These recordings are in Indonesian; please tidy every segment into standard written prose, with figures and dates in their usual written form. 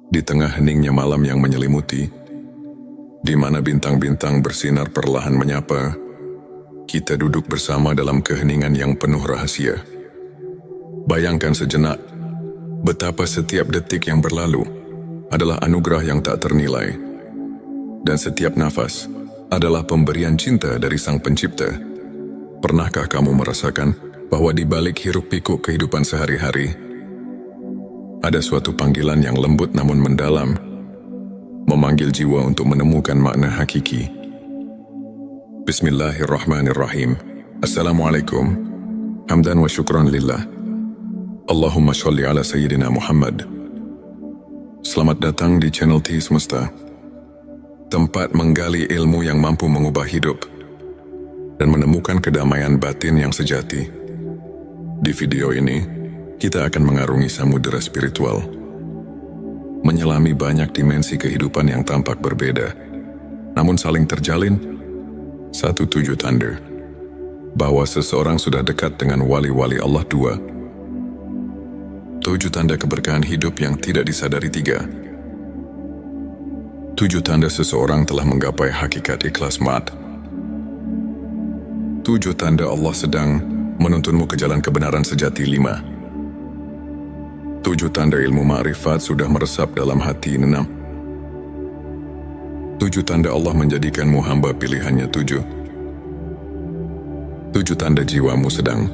Di tengah heningnya malam yang menyelimuti, di mana bintang-bintang bersinar perlahan menyapa, kita duduk bersama dalam keheningan yang penuh rahasia. Bayangkan sejenak, betapa setiap detik yang berlalu adalah anugerah yang tak ternilai, dan setiap nafas adalah pemberian cinta dari Sang Pencipta. Pernahkah kamu merasakan bahwa di balik hiruk-pikuk kehidupan sehari-hari, ada suatu panggilan yang lembut namun mendalam, memanggil jiwa untuk menemukan makna hakiki? Bismillahirrahmanirrahim. Assalamualaikum. Hamdan wa syukran lillah. Allahumma sholli ala Sayyidina Muhammad. Selamat datang di channel T Semesta, tempat menggali ilmu yang mampu mengubah hidup dan menemukan kedamaian batin yang sejati. Di video ini, kita akan mengarungi samudera spiritual, menyelami banyak dimensi kehidupan yang tampak berbeda, namun saling terjalin satu tujuh tanda bahwa seseorang sudah dekat dengan wali-wali Allah. 2. 7 tanda keberkahan hidup yang tidak disadari. 3. 7 tanda seseorang telah menggapai hakikat ikhlas mat. 7 tanda Allah sedang menuntunmu ke jalan kebenaran sejati. 5. 7 tanda ilmu ma'rifat sudah meresap dalam hati. 6. 7 tanda Allah menjadikanmu hamba pilihannya. 7 tanda jiwamu sedang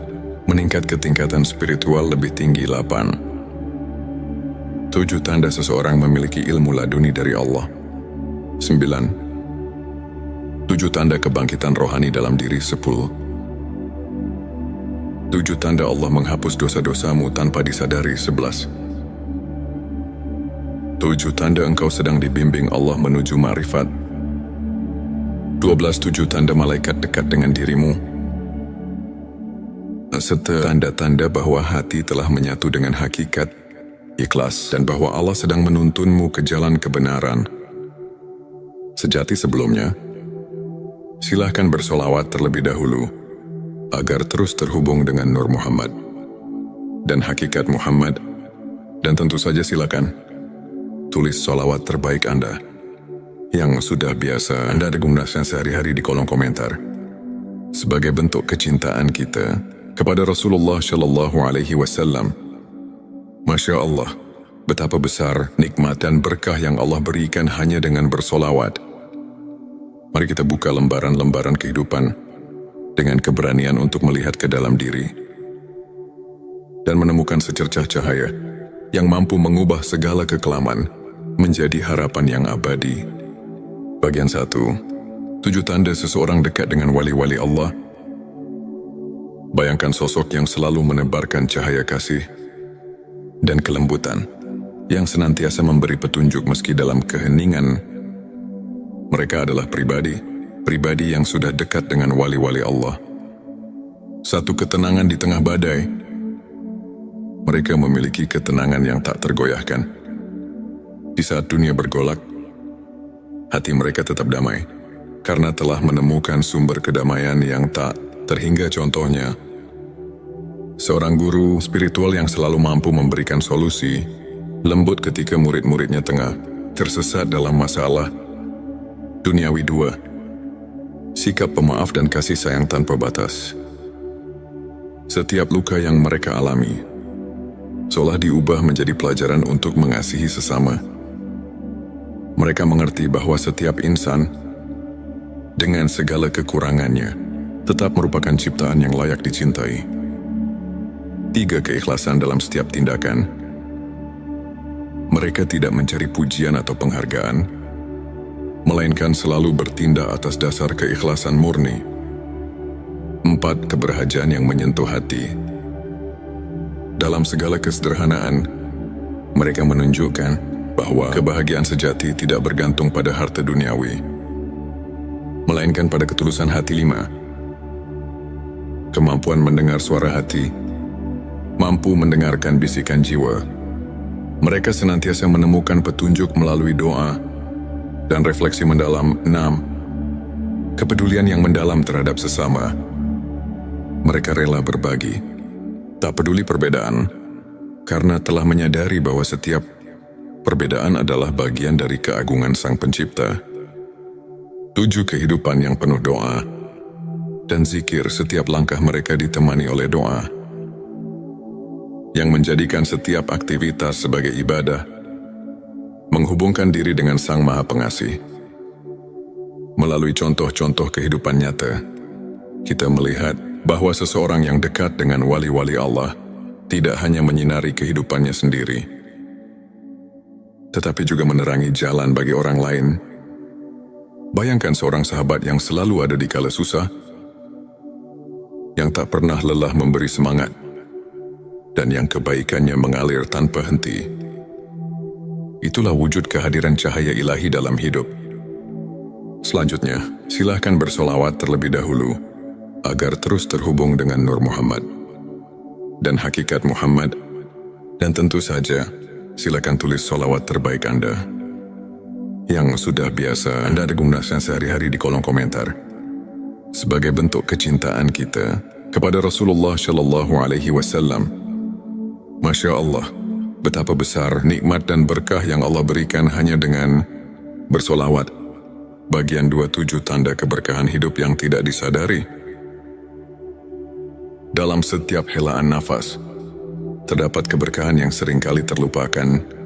meningkat ke tingkatan spiritual lebih tinggi. 8. 7 tanda seseorang memiliki ilmu laduni dari Allah. 9. 7 tanda kebangkitan rohani dalam diri. 10. 7 tanda Allah menghapus dosa-dosamu tanpa disadari. 11. 7 tanda engkau sedang dibimbing Allah menuju ma'rifat. 12. 7 tanda malaikat dekat dengan dirimu, serta tanda-tanda bahwa hati telah menyatu dengan hakikat ikhlas dan bahwa Allah sedang menuntunmu ke jalan kebenaran sejati. Sebelumnya, silahkan bersolawat terlebih dahulu agar terus terhubung dengan Nur Muhammad dan hakikat Muhammad. Dan tentu saja silakan tulis solawat terbaik Anda yang sudah biasa Anda gunakan sehari-hari di kolom komentar sebagai bentuk kecintaan kita kepada Rasulullah Shallallahu Alaihi Wasallam. Masya Allah, betapa besar nikmat dan berkah yang Allah berikan hanya dengan bersolawat. Mari kita buka lembaran-lembaran kehidupan dengan keberanian untuk melihat ke dalam diri dan menemukan secercah cahaya yang mampu mengubah segala kekelaman menjadi harapan yang abadi. Bagian 1. 7 tanda seseorang dekat dengan wali-wali Allah. Bayangkan sosok yang selalu menebarkan cahaya kasih dan kelembutan, yang senantiasa memberi petunjuk meski dalam keheningan. Mereka adalah pribadi yang sudah dekat dengan wali-wali Allah. Satu ketenangan di tengah badai. Mereka memiliki ketenangan yang tak tergoyahkan. Di saat dunia bergolak, hati mereka tetap damai, karena telah menemukan sumber kedamaian yang tak terhingga. Contohnya, seorang guru spiritual yang selalu mampu memberikan solusi lembut ketika murid-muridnya tengah tersesat dalam masalah duniawi. 2. Sikap pemaaf dan kasih sayang tanpa batas. Setiap luka yang mereka alami seolah diubah menjadi pelajaran untuk mengasihi sesama. Mereka mengerti bahwa setiap insan, dengan segala kekurangannya, tetap merupakan ciptaan yang layak dicintai. 3. Keikhlasan dalam setiap tindakan. Mereka tidak mencari pujian atau penghargaan, melainkan selalu bertindak atas dasar keikhlasan murni. 4. Keberhajaan yang menyentuh hati. Dalam segala kesederhanaan, mereka menunjukkan bahwa kebahagiaan sejati tidak bergantung pada harta duniawi, melainkan pada ketulusan hati. 5. Kemampuan mendengar suara hati. Mampu mendengarkan bisikan jiwa. Mereka senantiasa menemukan petunjuk melalui doa dan refleksi mendalam. 6. Kepedulian yang mendalam terhadap sesama. Mereka rela berbagi, tak peduli perbedaan, karena telah menyadari bahwa setiap Perbedaan adalah bagian dari keagungan Sang Pencipta. 7 kehidupan yang penuh doa dan zikir, setiap langkah mereka ditemani oleh doa, yang menjadikan setiap aktivitas sebagai ibadah, menghubungkan diri dengan Sang Maha Pengasih. Melalui contoh-contoh kehidupan nyata, kita melihat bahwa seseorang yang dekat dengan wali-wali Allah tidak hanya menyinari kehidupannya sendiri, tetapi juga menerangi jalan bagi orang lain. Bayangkan seorang sahabat yang selalu ada di kala susah, yang tak pernah lelah memberi semangat, dan yang kebaikannya mengalir tanpa henti. Itulah wujud kehadiran cahaya ilahi dalam hidup. Selanjutnya, silahkan bersolawat terlebih dahulu, agar terus terhubung dengan Nur Muhammad dan hakikat Muhammad. Dan tentu saja, silakan tulis solawat terbaik Anda yang sudah biasa Anda gunakan sehari-hari di kolom komentar, sebagai bentuk kecintaan kita kepada Rasulullah Shallallahu Alaihi Wasallam. Masya Allah, betapa besar nikmat dan berkah yang Allah berikan hanya dengan bersolawat. Bagian 27 tanda keberkahan hidup yang tidak disadari. Dalam setiap helaan nafas, terdapat keberkahan yang seringkali terlupakan.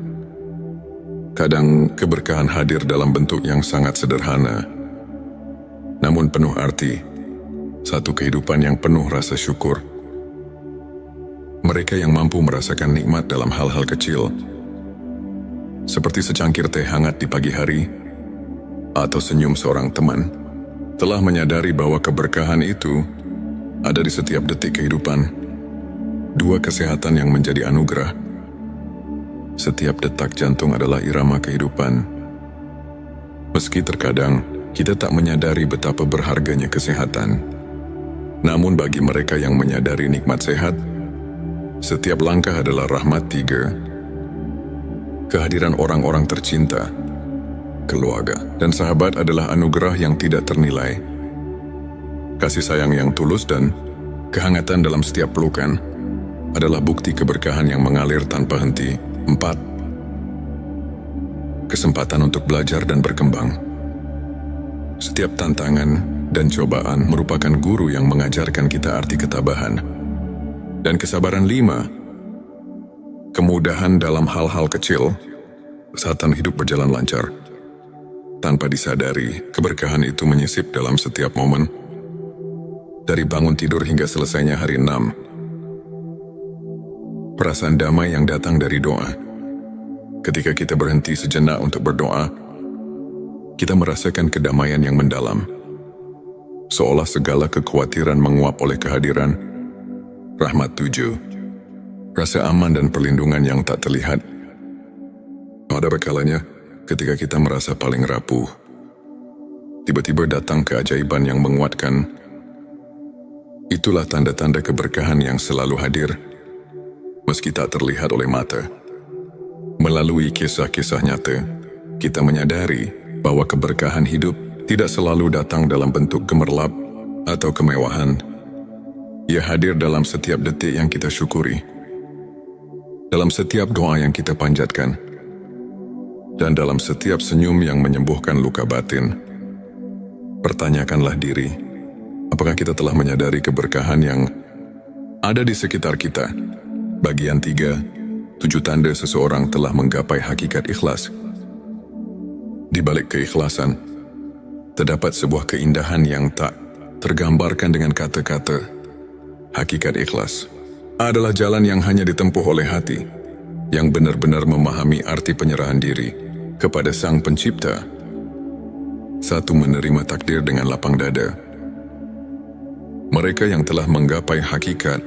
Kadang keberkahan hadir dalam bentuk yang sangat sederhana, namun penuh arti. Satu kehidupan yang penuh rasa syukur. Mereka yang mampu merasakan nikmat dalam hal-hal kecil, seperti secangkir teh hangat di pagi hari, atau senyum seorang teman, telah menyadari bahwa keberkahan itu ada di setiap detik kehidupan. 2 kesehatan yang menjadi anugerah. Setiap detak jantung adalah irama kehidupan. Meski terkadang kita tak menyadari betapa berharganya kesehatan, namun bagi mereka yang menyadari nikmat sehat, setiap langkah adalah rahmat. 3. Kehadiran orang-orang tercinta, keluarga, dan sahabat adalah anugerah yang tidak ternilai. Kasih sayang yang tulus dan kehangatan dalam setiap pelukan adalah bukti keberkahan yang mengalir tanpa henti. 4. Kesempatan untuk belajar dan berkembang. Setiap tantangan dan cobaan merupakan guru yang mengajarkan kita arti ketabahan dan kesabaran. 5. Kemudahan dalam hal-hal kecil saat hidup berjalan lancar. Tanpa disadari, keberkahan itu menyisip dalam setiap momen, dari bangun tidur hingga selesainya hari. 6. Perasaan damai yang datang dari doa. Ketika kita berhenti sejenak untuk berdoa, kita merasakan kedamaian yang mendalam, seolah segala kekhawatiran menguap oleh kehadiran rahmat. 7. Rasa aman dan perlindungan yang tak terlihat. Ada kalanya ketika kita merasa paling rapuh, tiba-tiba datang keajaiban yang menguatkan. Itulah tanda-tanda keberkahan yang selalu hadir, meski tak terlihat oleh mata. Melalui kisah-kisah nyata, kita menyadari bahwa keberkahan hidup tidak selalu datang dalam bentuk gemerlap atau kemewahan. Ia hadir dalam setiap detik yang kita syukuri, dalam setiap doa yang kita panjatkan, dan dalam setiap senyum yang menyembuhkan luka batin. Pertanyakanlah diri, apakah kita telah menyadari keberkahan yang ada di sekitar kita? Bagian 3, 7 tanda seseorang telah menggapai hakikat ikhlas. Di balik keikhlasan, terdapat sebuah keindahan yang tak tergambarkan dengan kata-kata. Hakikat ikhlas adalah jalan yang hanya ditempuh oleh hati, yang benar-benar memahami arti penyerahan diri kepada Sang Pencipta. 1. Menerima takdir dengan lapang dada. Mereka yang telah menggapai hakikat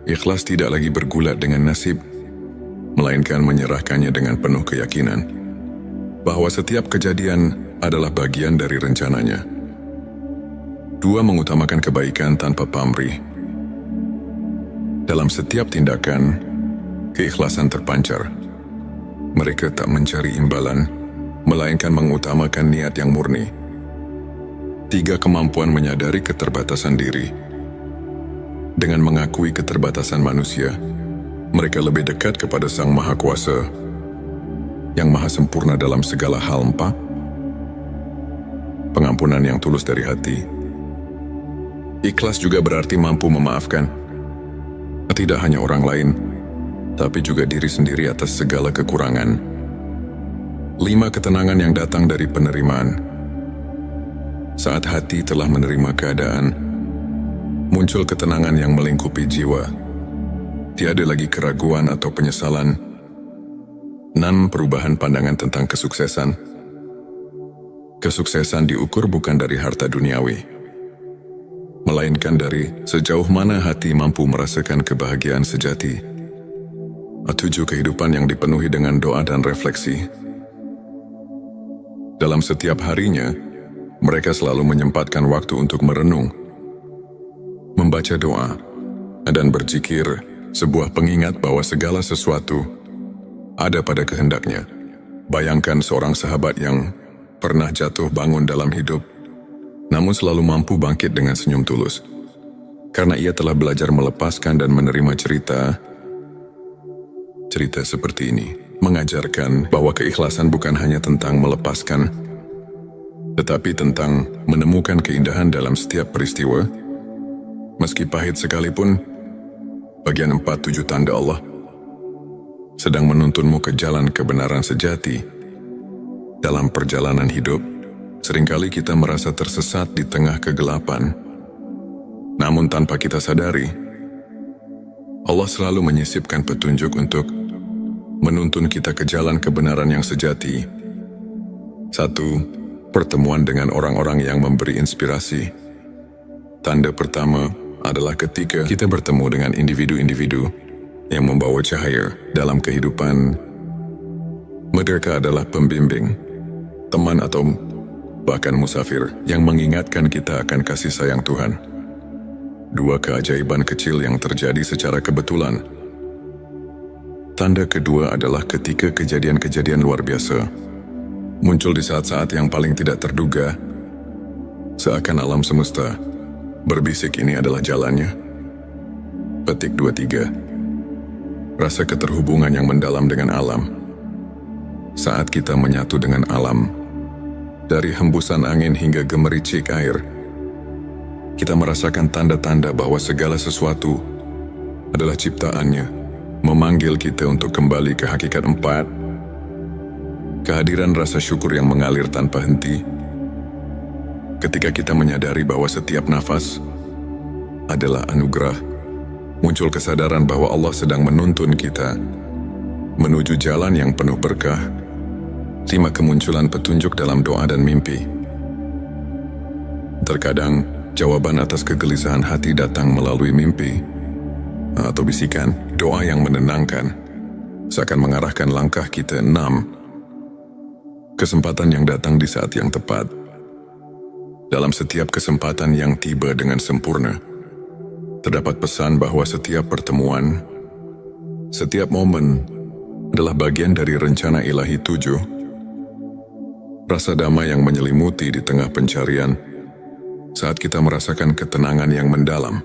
ikhlas tidak lagi bergulat dengan nasib, melainkan menyerahkannya dengan penuh keyakinan bahwa setiap kejadian adalah bagian dari rencananya. 2. Mengutamakan kebaikan tanpa pamrih. Dalam setiap tindakan, keikhlasan terpancar. Mereka tak mencari imbalan, melainkan mengutamakan niat yang murni. 3. Kemampuan menyadari keterbatasan diri. Dengan mengakui keterbatasan manusia, mereka lebih dekat kepada Sang Maha Kuasa. yang maha sempurna dalam segala hal. 4. Pengampunan yang tulus dari hati. Ikhlas juga berarti mampu memaafkan, tidak hanya orang lain, tapi juga diri sendiri atas segala kekurangan. 5. Ketenangan yang datang dari penerimaan. Saat hati telah menerima keadaan, muncul ketenangan yang melingkupi jiwa. Tiada lagi keraguan atau penyesalan. 6. Perubahan pandangan tentang kesuksesan. Kesuksesan diukur bukan dari harta duniawi, melainkan dari sejauh mana hati mampu merasakan kebahagiaan sejati. 7. Kehidupan yang dipenuhi dengan doa dan refleksi. Dalam setiap harinya, mereka selalu menyempatkan waktu untuk merenung, membaca doa, dan berzikir, sebuah pengingat bahwa segala sesuatu ada pada kehendaknya. Bayangkan seorang sahabat yang pernah jatuh bangun dalam hidup, namun selalu mampu bangkit dengan senyum tulus. Karena ia telah belajar melepaskan dan menerima cerita seperti ini. Mengajarkan bahwa keikhlasan bukan hanya tentang melepaskan, tetapi tentang menemukan keindahan dalam setiap peristiwa. Meski pahit sekalipun. Bagian 4. 7 tanda Allah sedang menuntunmu ke jalan kebenaran sejati. Dalam perjalanan hidup, seringkali kita merasa tersesat di tengah kegelapan. Namun tanpa kita sadari, Allah selalu menyisipkan petunjuk untuk menuntun kita ke jalan kebenaran yang sejati. 1. Pertemuan dengan orang-orang yang memberi inspirasi. Tanda pertama adalah ketika kita bertemu dengan individu-individu yang membawa cahaya dalam kehidupan. Mereka adalah pembimbing, teman atau bahkan musafir yang mengingatkan kita akan kasih sayang Tuhan. 2. Keajaiban kecil yang terjadi secara kebetulan. Tanda kedua adalah ketika kejadian-kejadian luar biasa muncul di saat-saat yang paling tidak terduga, seakan alam semesta berbisik ini adalah jalannya. Petik 23. Rasa keterhubungan yang mendalam dengan alam. Saat kita menyatu dengan alam, dari hembusan angin hingga gemericik air, kita merasakan tanda-tanda bahwa segala sesuatu adalah ciptaannya, memanggil kita untuk kembali ke hakikat. 4. Kehadiran rasa syukur yang mengalir tanpa henti. Ketika kita menyadari bahwa setiap nafas adalah anugerah, muncul kesadaran bahwa Allah sedang menuntun kita menuju jalan yang penuh berkah. 5. Kemunculan petunjuk dalam doa dan mimpi. Terkadang, jawaban atas kegelisahan hati datang melalui mimpi atau bisikan doa yang menenangkan, seakan mengarahkan langkah kita. 6. Kesempatan yang datang di saat yang tepat. Dalam setiap kesempatan yang tiba dengan sempurna, terdapat pesan bahwa setiap pertemuan, setiap momen adalah bagian dari rencana ilahi. 7. Rasa damai yang menyelimuti di tengah pencarian. Saat kita merasakan ketenangan yang mendalam,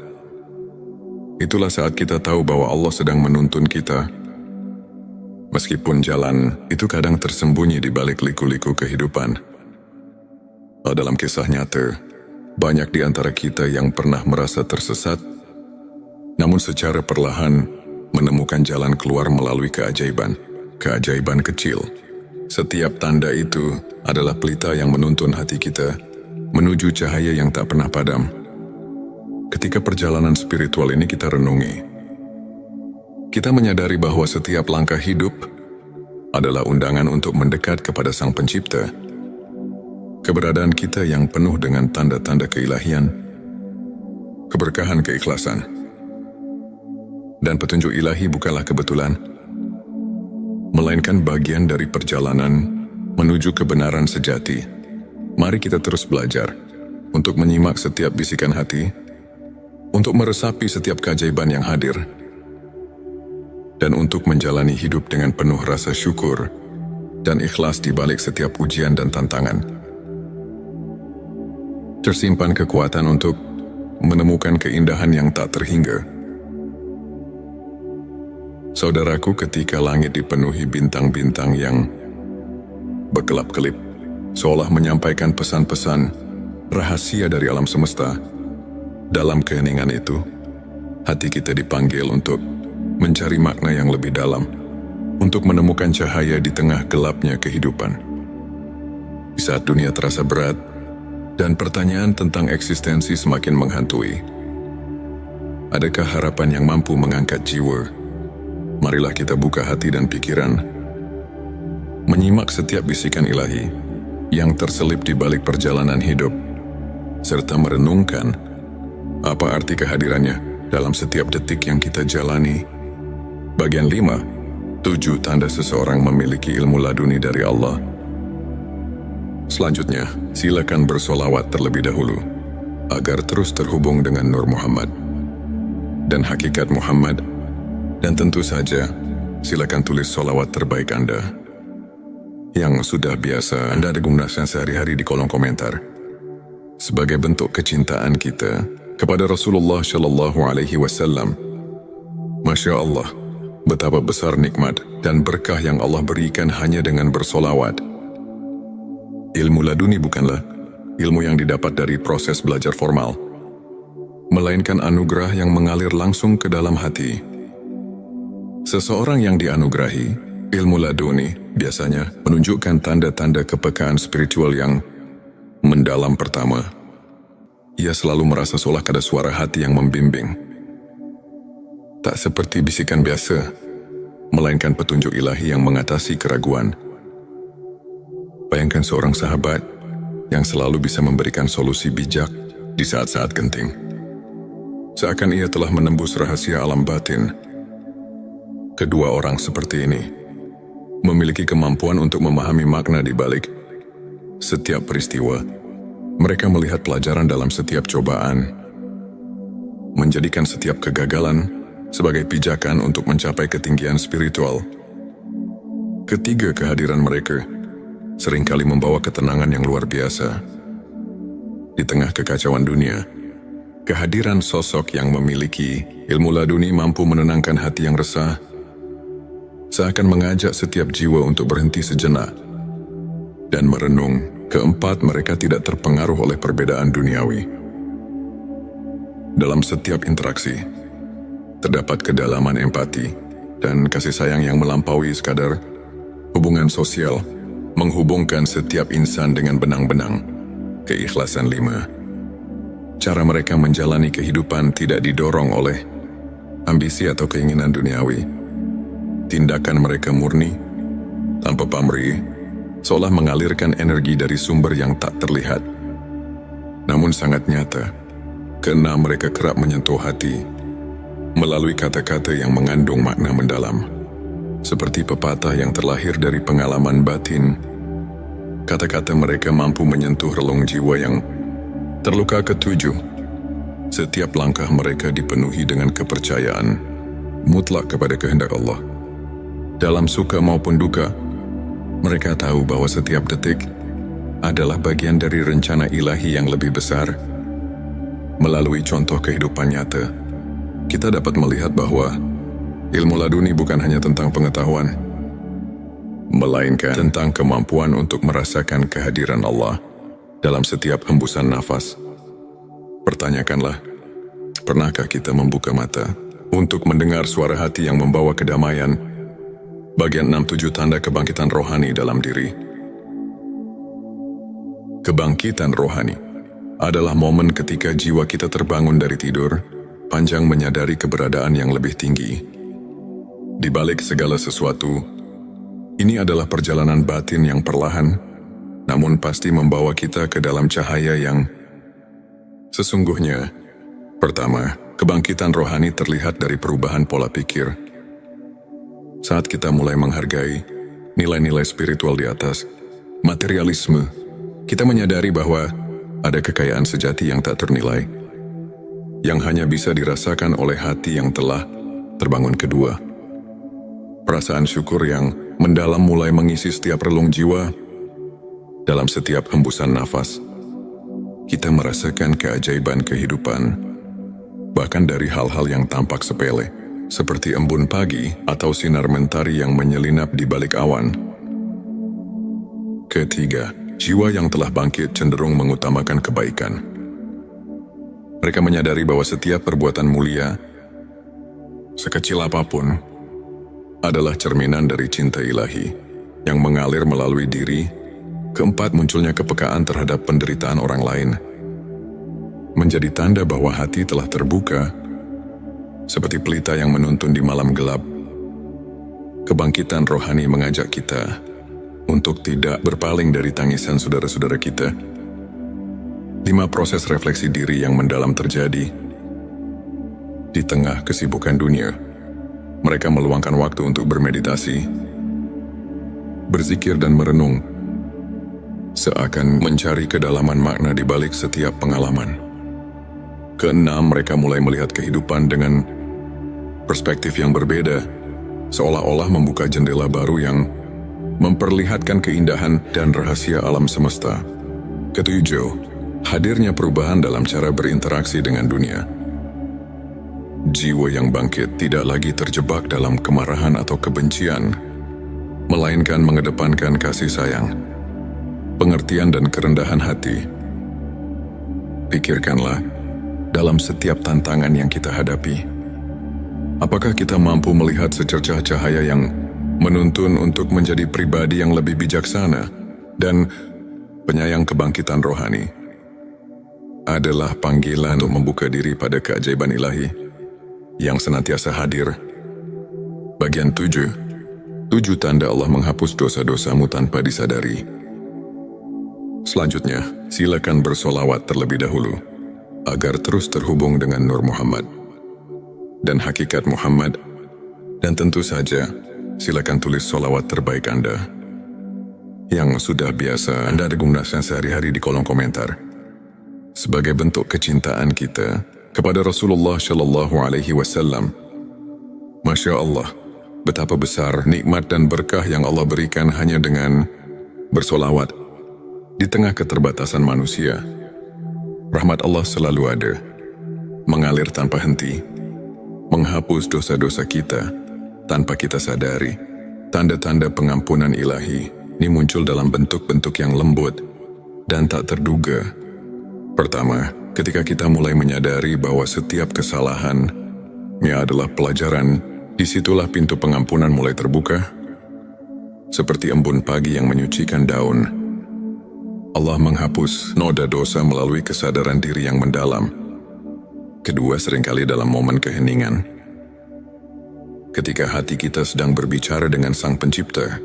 itulah saat kita tahu bahwa Allah sedang menuntun kita. Meskipun jalan itu kadang tersembunyi di balik liku-liku kehidupan. Dalam kisah nyata, banyak di antara kita yang pernah merasa tersesat, namun secara perlahan menemukan jalan keluar melalui keajaiban kecil. Setiap tanda itu adalah pelita yang menuntun hati kita menuju cahaya yang tak pernah padam. Ketika perjalanan spiritual ini kita renungi, kita menyadari bahwa setiap langkah hidup adalah undangan untuk mendekat kepada Sang Pencipta. Keberadaan kita yang penuh dengan tanda-tanda keilahian, keberkahan, keikhlasan, dan petunjuk ilahi bukanlah kebetulan, melainkan bagian dari perjalanan menuju kebenaran sejati. Mari kita terus belajar untuk menyimak setiap bisikan hati, untuk meresapi setiap keajaiban yang hadir, dan untuk menjalani hidup dengan penuh rasa syukur dan ikhlas di balik setiap ujian dan tantangan. Tersimpan kekuatan untuk menemukan keindahan yang tak terhingga. Saudaraku, ketika langit dipenuhi bintang-bintang yang berkelap-kelip, seolah menyampaikan pesan-pesan rahasia dari alam semesta. Dalam keheningan itu, hati kita dipanggil untuk mencari makna yang lebih dalam, untuk menemukan cahaya di tengah gelapnya kehidupan. Di saat dunia terasa berat, dan pertanyaan tentang eksistensi semakin menghantui, adakah harapan yang mampu mengangkat jiwa? Marilah kita buka hati dan pikiran, menyimak setiap bisikan ilahi yang terselip di balik perjalanan hidup, serta merenungkan apa arti kehadirannya dalam setiap detik yang kita jalani. Bagian 5, 7 tanda seseorang memiliki ilmu laduni dari Allah. Selanjutnya, silakan bersolawat terlebih dahulu, agar terus terhubung dengan Nur Muhammad dan hakikat Muhammad. Dan tentu saja, silakan tulis solawat terbaik Anda yang sudah biasa Anda gunakan sehari-hari di kolom komentar, sebagai bentuk kecintaan kita kepada Rasulullah Shallallahu Alaihi Wasallam. Masya Allah, betapa besar nikmat dan berkah yang Allah berikan hanya dengan bersolawat. Ilmu laduni bukanlah ilmu yang didapat dari proses belajar formal, melainkan anugerah yang mengalir langsung ke dalam hati. Seseorang yang dianugerahi ilmu laduni biasanya menunjukkan tanda-tanda kepekaan spiritual yang mendalam. Pertama, ia selalu merasa seolah ada suara hati yang membimbing. Tak seperti bisikan biasa, melainkan petunjuk ilahi yang mengatasi keraguan. Bayangkan seorang sahabat yang selalu bisa memberikan solusi bijak di saat-saat genting. Seakan ia telah menembus rahasia alam batin. Kedua orang seperti ini memiliki kemampuan untuk memahami makna di balik setiap peristiwa. Mereka melihat pelajaran dalam setiap cobaan, menjadikan setiap kegagalan sebagai pijakan untuk mencapai ketinggian spiritual. Ketiga, kehadiran mereka seringkali membawa ketenangan yang luar biasa. Di tengah kekacauan dunia, kehadiran sosok yang memiliki ilmu laduni mampu menenangkan hati yang resah, seakan mengajak setiap jiwa untuk berhenti sejenak dan merenung. Keempat, mereka tidak terpengaruh oleh perbedaan duniawi. Dalam setiap interaksi, terdapat kedalaman empati dan kasih sayang yang melampaui sekadar hubungan sosial, menghubungkan setiap insan dengan benang-benang keikhlasan. 5, cara mereka menjalani kehidupan tidak didorong oleh ambisi atau keinginan duniawi. Tindakan mereka murni, tanpa pamrih, seolah mengalirkan energi dari sumber yang tak terlihat, namun sangat nyata. Keenam, mereka kerap menyentuh hati melalui kata-kata yang mengandung makna mendalam, seperti pepatah yang terlahir dari pengalaman batin. Kata-kata mereka mampu menyentuh relung jiwa yang terluka. Ketujuh, setiap langkah mereka dipenuhi dengan kepercayaan mutlak kepada kehendak Allah. Dalam suka maupun duka, mereka tahu bahwa setiap detik adalah bagian dari rencana ilahi yang lebih besar. Melalui contoh kehidupan nyata, kita dapat melihat bahwa ilmu laduni bukan hanya tentang pengetahuan, melainkan tentang kemampuan untuk merasakan kehadiran Allah dalam setiap hembusan nafas. Pertanyakanlah, pernahkah kita membuka mata untuk mendengar suara hati yang membawa kedamaian? Bagian 6-7 tanda kebangkitan rohani dalam diri. Kebangkitan rohani adalah momen ketika jiwa kita terbangun dari tidur panjang menyadari keberadaan yang lebih tinggi. Di balik segala sesuatu, ini adalah perjalanan batin yang perlahan, namun pasti membawa kita ke dalam cahaya yang sesungguhnya. Pertama, kebangkitan rohani terlihat dari perubahan pola pikir. Saat kita mulai menghargai nilai-nilai spiritual di atas materialisme, kita menyadari bahwa ada kekayaan sejati yang tak ternilai, yang hanya bisa dirasakan oleh hati yang telah terbangun. Kedua, perasaan syukur yang mendalam mulai mengisi setiap relung jiwa. Dalam setiap hembusan nafas, kita merasakan keajaiban kehidupan, bahkan dari hal-hal yang tampak sepele, seperti embun pagi atau sinar mentari yang menyelinap di balik awan. Ketiga, jiwa yang telah bangkit cenderung mengutamakan kebaikan. Mereka menyadari bahwa setiap perbuatan mulia, sekecil apapun, adalah cerminan dari cinta ilahi yang mengalir melalui diri. Keempat, munculnya kepekaan terhadap penderitaan orang lain menjadi tanda bahwa hati telah terbuka, seperti pelita yang menuntun di malam gelap. Kebangkitan rohani mengajak kita untuk tidak berpaling dari tangisan saudara-saudara kita. 5. Proses refleksi diri yang mendalam terjadi. Di tengah kesibukan dunia, mereka meluangkan waktu untuk bermeditasi, berzikir dan merenung, seakan mencari kedalaman makna di balik setiap pengalaman. Keenam, mereka mulai melihat kehidupan dengan perspektif yang berbeda, seolah-olah membuka jendela baru yang memperlihatkan keindahan dan rahasia alam semesta. Ketujuh, hadirnya perubahan dalam cara berinteraksi dengan dunia. Jiwa yang bangkit tidak lagi terjebak dalam kemarahan atau kebencian, melainkan mengedepankan kasih sayang, pengertian dan kerendahan hati. Pikirkanlah, dalam setiap tantangan yang kita hadapi, apakah kita mampu melihat secercah cahaya yang menuntun untuk menjadi pribadi yang lebih bijaksana dan penyayang? Kebangkitan rohani adalah panggilan untuk membuka diri pada keajaiban ilahi yang senantiasa hadir. Bagian 7. 7 tanda Allah menghapus dosa-dosamu tanpa disadari. Selanjutnya, silakan bersolawat terlebih dahulu agar terus terhubung dengan Nur Muhammad dan hakikat Muhammad. Dan tentu saja, silakan tulis solawat terbaik Anda yang sudah biasa Anda gunakan sehari-hari di kolom komentar, sebagai bentuk kecintaan kita kepada Rasulullah Shallallahu Alaihi Wasallam. Masya Allah, betapa besar nikmat dan berkah yang Allah berikan hanya dengan bersolawat di tengah keterbatasan manusia. Rahmat Allah selalu ada, mengalir tanpa henti, menghapus dosa-dosa kita tanpa kita sadari. Tanda-tanda pengampunan ilahi ini muncul dalam bentuk-bentuk yang lembut dan tak terduga. Pertama, ketika kita mulai menyadari bahwa setiap kesalahannya adalah pelajaran, disitulah pintu pengampunan mulai terbuka. Seperti embun pagi yang menyucikan daun, Allah menghapus noda dosa melalui kesadaran diri yang mendalam. Kedua, seringkali dalam momen keheningan, ketika hati kita sedang berbicara dengan Sang Pencipta,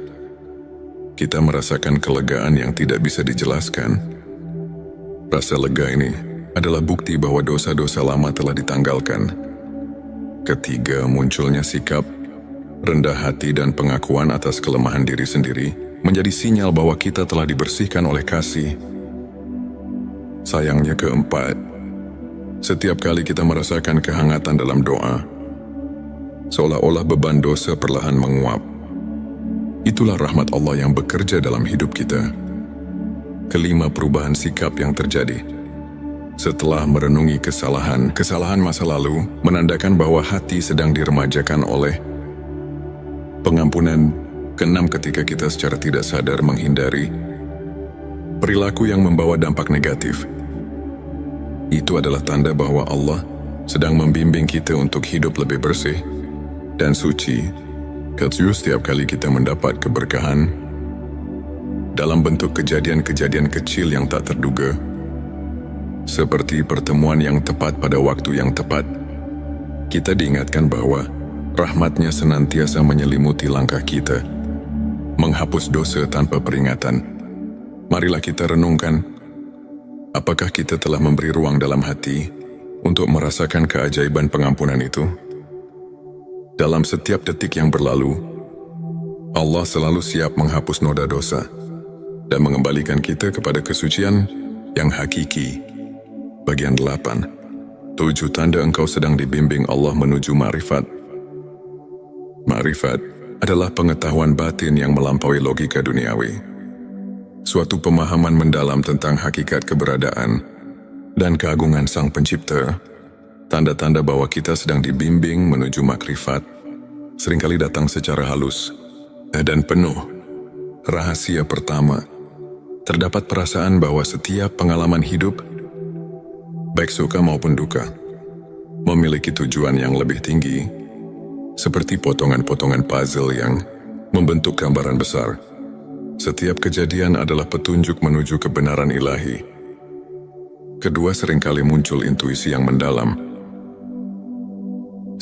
kita merasakan kelegaan yang tidak bisa dijelaskan. Rasa lega ini adalah bukti bahwa dosa-dosa lama telah ditanggalkan. Ketiga, munculnya sikap rendah hati dan pengakuan atas kelemahan diri sendiri menjadi sinyal bahwa kita telah dibersihkan oleh kasih. Sayangnya, keempat, setiap kali kita merasakan kehangatan dalam doa, seolah-olah beban dosa perlahan menguap. Itulah rahmat Allah yang bekerja dalam hidup kita. Kelima, perubahan sikap yang terjadi setelah merenungi kesalahan masa lalu menandakan bahwa hati sedang diremajakan oleh pengampunan. Keenam, ketika kita secara tidak sadar menghindari perilaku yang membawa dampak negatif, itu adalah tanda bahwa Allah sedang membimbing kita untuk hidup lebih bersih dan suci. Ketujuh, setiap kali kita mendapat keberkahan dalam bentuk kejadian-kejadian kecil yang tak terduga, seperti pertemuan yang tepat pada waktu yang tepat, kita diingatkan bahwa rahmat-Nya senantiasa menyelimuti langkah kita, menghapus dosa tanpa peringatan. Marilah kita renungkan, apakah kita telah memberi ruang dalam hati untuk merasakan keajaiban pengampunan itu? Dalam setiap detik yang berlalu, Allah selalu siap menghapus noda dosa dan mengembalikan kita kepada kesucian yang hakiki. Bagian 8. 7 tanda engkau sedang dibimbing Allah menuju ma'rifat. Ma'rifat adalah pengetahuan batin yang melampaui logika duniawi. Suatu pemahaman mendalam tentang hakikat keberadaan dan keagungan Sang Pencipta. Tanda-tanda bahwa kita sedang dibimbing menuju makrifat seringkali datang secara halus dan penuh rahasia. Pertama, terdapat perasaan bahwa setiap pengalaman hidup, baik suka maupun duka, memiliki tujuan yang lebih tinggi, seperti potongan-potongan puzzle yang membentuk gambaran besar. Setiap kejadian adalah petunjuk menuju kebenaran ilahi. Kedua, seringkali muncul intuisi yang mendalam.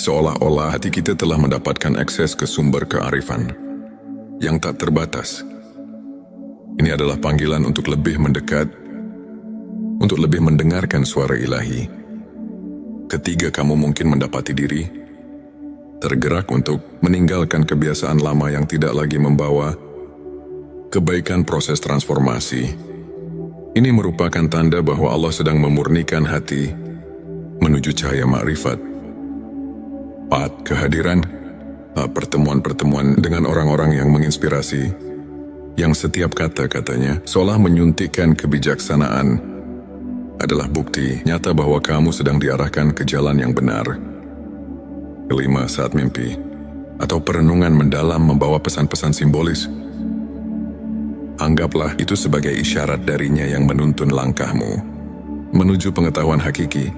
Seolah-olah hati kita telah mendapatkan akses ke sumber kearifan yang tak terbatas. Ini adalah panggilan untuk lebih mendekat, untuk lebih mendengarkan suara ilahi. Ketiga, kamu mungkin mendapati diri tergerak untuk meninggalkan kebiasaan lama yang tidak lagi membawa kebaikan. Proses transformasi ini merupakan tanda bahwa Allah sedang memurnikan hati menuju cahaya ma'rifat. 4. Kehadiran pertemuan-pertemuan dengan orang-orang yang menginspirasi, yang setiap kata-katanya seolah menyuntikkan kebijaksanaan, adalah bukti nyata bahwa kamu sedang diarahkan ke jalan yang benar. 5. Saat mimpi atau perenungan mendalam membawa pesan-pesan simbolis, anggaplah itu sebagai isyarat darinya yang menuntun langkahmu menuju pengetahuan hakiki.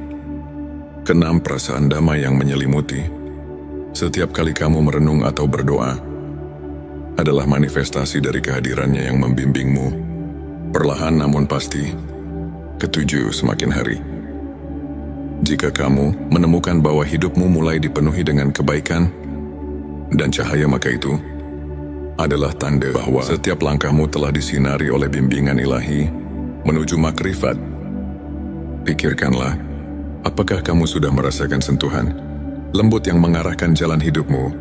6. Perasaan damai yang menyelimuti setiap kali kamu merenung atau berdoa adalah manifestasi dari kehadirannya yang membimbingmu, perlahan namun pasti. 7. Semakin hari, jika kamu menemukan bahwa hidupmu mulai dipenuhi dengan kebaikan dan cahaya, maka itu adalah tanda bahwa setiap langkahmu telah disinari oleh bimbingan ilahi menuju makrifat. Pikirkanlah, apakah kamu sudah merasakan sentuhan lembut yang mengarahkan jalan hidupmu?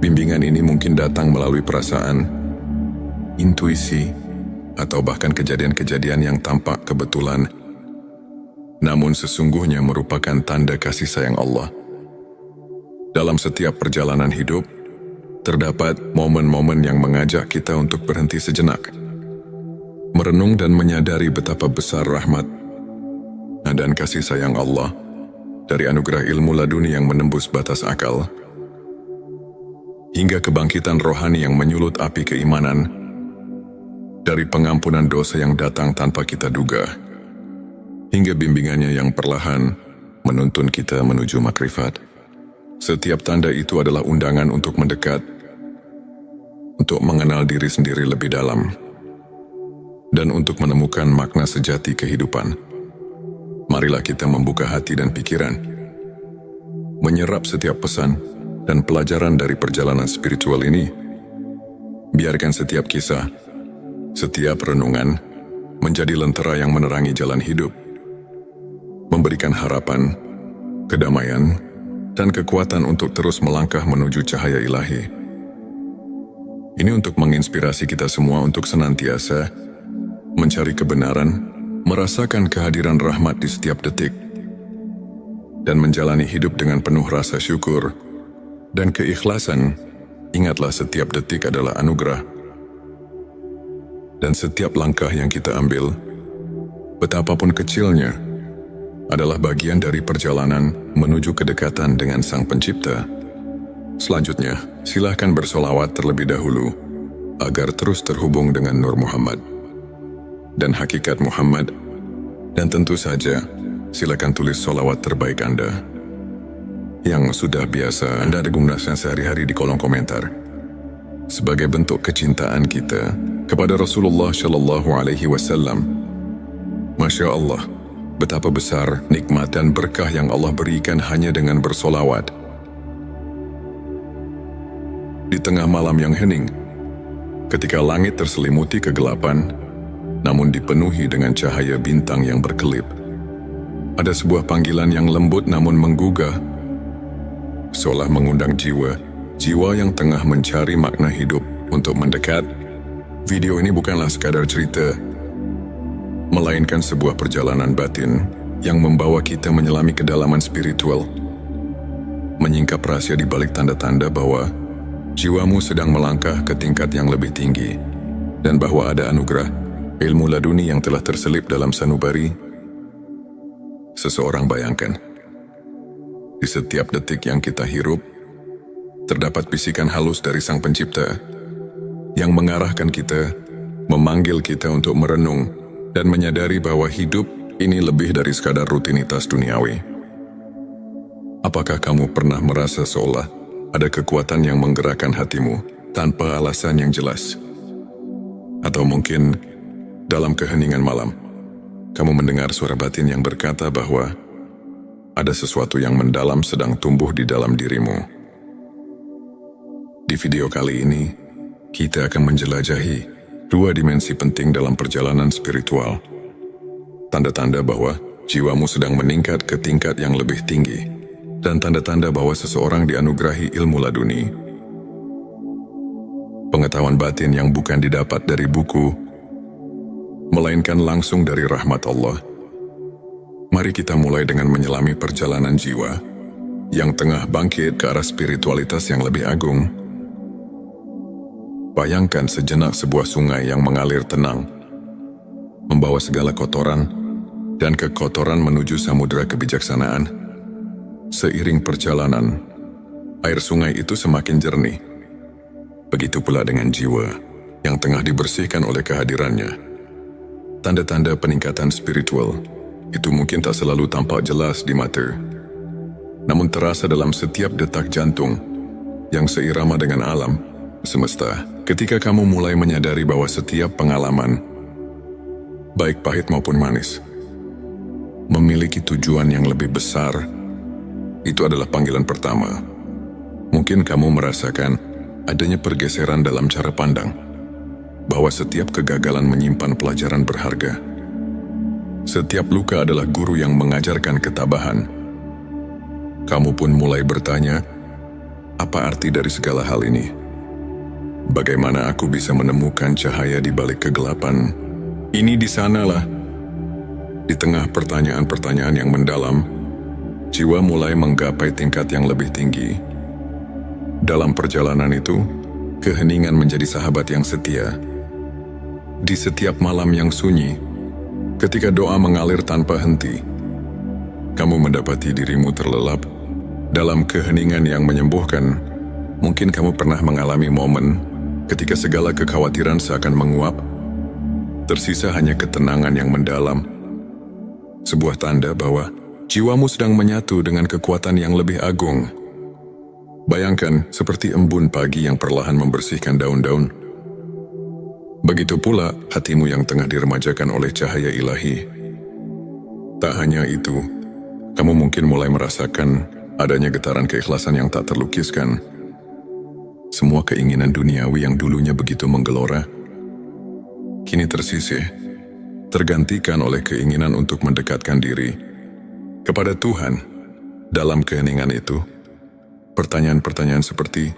Bimbingan ini mungkin datang melalui perasaan, intuisi, atau bahkan kejadian-kejadian yang tampak kebetulan, namun sesungguhnya merupakan tanda kasih sayang Allah. Dalam setiap perjalanan hidup, terdapat momen-momen yang mengajak kita untuk berhenti sejenak, merenung dan menyadari betapa besar rahmat dan kasih sayang Allah, dari anugerah ilmu laduni yang menembus batas akal, hingga kebangkitan rohani yang menyulut api keimanan, dari pengampunan dosa yang datang tanpa kita duga, hingga bimbingannya yang perlahan menuntun kita menuju makrifat. Setiap tanda itu adalah undangan untuk mendekat, untuk mengenal diri sendiri lebih dalam, dan untuk menemukan makna sejati kehidupan. Marilah kita membuka hati dan pikiran, menyerap setiap pesan dan pelajaran dari perjalanan spiritual ini. Biarkan setiap kisah, setiap renungan menjadi lentera yang menerangi jalan hidup, memberikan harapan, kedamaian, dan kekuatan untuk terus melangkah menuju cahaya ilahi. Ini untuk menginspirasi kita semua untuk senantiasa mencari kebenaran, merasakan kehadiran rahmat di setiap detik, dan menjalani hidup dengan penuh rasa syukur dan keikhlasan. Ingatlah, setiap detik adalah anugerah, dan setiap langkah yang kita ambil, betapapun kecilnya, adalah bagian dari perjalanan menuju kedekatan dengan Sang Pencipta. Selanjutnya, silakan bersolawat terlebih dahulu agar terus terhubung dengan Nur Muhammad dan hakikat Muhammad, dan tentu saja silakan tulis solawat terbaik Anda yang sudah biasa Anda gunakan sehari-hari di kolom komentar, sebagai bentuk kecintaan kita kepada Rasulullah Shallallahu Alaihi Wasallam. Masya Allah, betapa besar nikmat dan berkah yang Allah berikan hanya dengan bersolawat. Di tengah malam yang hening, ketika langit terselimuti kegelapan, namun dipenuhi dengan cahaya bintang yang berkelip, ada sebuah panggilan yang lembut namun menggugah, seolah mengundang jiwa yang tengah mencari makna hidup untuk mendekat. Video ini bukanlah sekadar cerita, melainkan sebuah perjalanan batin yang membawa kita menyelami kedalaman spiritual, menyingkap rahasia di balik tanda-tanda bahwa jiwamu sedang melangkah ke tingkat yang lebih tinggi, dan bahwa ada anugerah ilmu laduni yang telah terselip dalam sanubari seseorang. Bayangkan, di setiap detik yang kita hirup, terdapat bisikan halus dari Sang Pencipta yang mengarahkan kita memanggil kita untuk merenung dan menyadari bahwa hidup ini lebih dari sekadar rutinitas duniawi. Apakah kamu pernah merasa seolah ada kekuatan yang menggerakkan hatimu tanpa alasan yang jelas? Atau mungkin dalam keheningan malam, kamu mendengar suara batin yang berkata bahwa ada sesuatu yang mendalam sedang tumbuh di dalam dirimu. Di video kali ini, kita akan menjelajahi dua dimensi penting dalam perjalanan spiritual. Tanda-tanda bahwa jiwamu sedang meningkat ke tingkat yang lebih tinggi, dan tanda-tanda bahwa seseorang dianugerahi ilmu laduni. Pengetahuan batin yang bukan didapat dari buku, melainkan langsung dari rahmat Allah. Mari kita mulai dengan menyelami perjalanan jiwa yang tengah bangkit ke arah spiritualitas yang lebih agung. Bayangkan sejenak sebuah sungai yang mengalir tenang, membawa segala kotoran dan kekotoran menuju samudera kebijaksanaan. Seiring perjalanan, air sungai itu semakin jernih. Begitu pula dengan jiwa yang tengah dibersihkan oleh kehadirannya. Tanda-tanda peningkatan spiritual itu mungkin tak selalu tampak jelas di mata, namun terasa dalam setiap detak jantung yang seirama dengan alam semesta. Ketika kamu mulai menyadari bahwa setiap pengalaman, baik pahit maupun manis, memiliki tujuan yang lebih besar, itu adalah panggilan pertama. Mungkin kamu merasakan adanya pergeseran dalam cara pandang, bahwa setiap kegagalan menyimpan pelajaran berharga. Setiap luka adalah guru yang mengajarkan ketabahan. Kamu pun mulai bertanya, apa arti dari segala hal ini? Bagaimana aku bisa menemukan cahaya di balik kegelapan? Ini di sanalah. Di tengah pertanyaan-pertanyaan yang mendalam, jiwa mulai menggapai tingkat yang lebih tinggi. Dalam perjalanan itu, keheningan menjadi sahabat yang setia. Di setiap malam yang sunyi, ketika doa mengalir tanpa henti, kamu mendapati dirimu terlelap dalam keheningan yang menyembuhkan. Mungkin kamu pernah mengalami momen ketika segala kekhawatiran seakan menguap, tersisa hanya ketenangan yang mendalam. Sebuah tanda bahwa jiwamu sedang menyatu dengan kekuatan yang lebih agung. Bayangkan seperti embun pagi yang perlahan membersihkan daun-daun. Begitu pula hatimu yang tengah diremajakan oleh cahaya ilahi. Tak hanya itu, kamu mungkin mulai merasakan adanya getaran keikhlasan yang tak terlukiskan. Semua keinginan duniawi yang dulunya begitu menggelora, kini tersisih, tergantikan oleh keinginan untuk mendekatkan diri kepada Tuhan. Dalam keheningan itu, pertanyaan-pertanyaan seperti,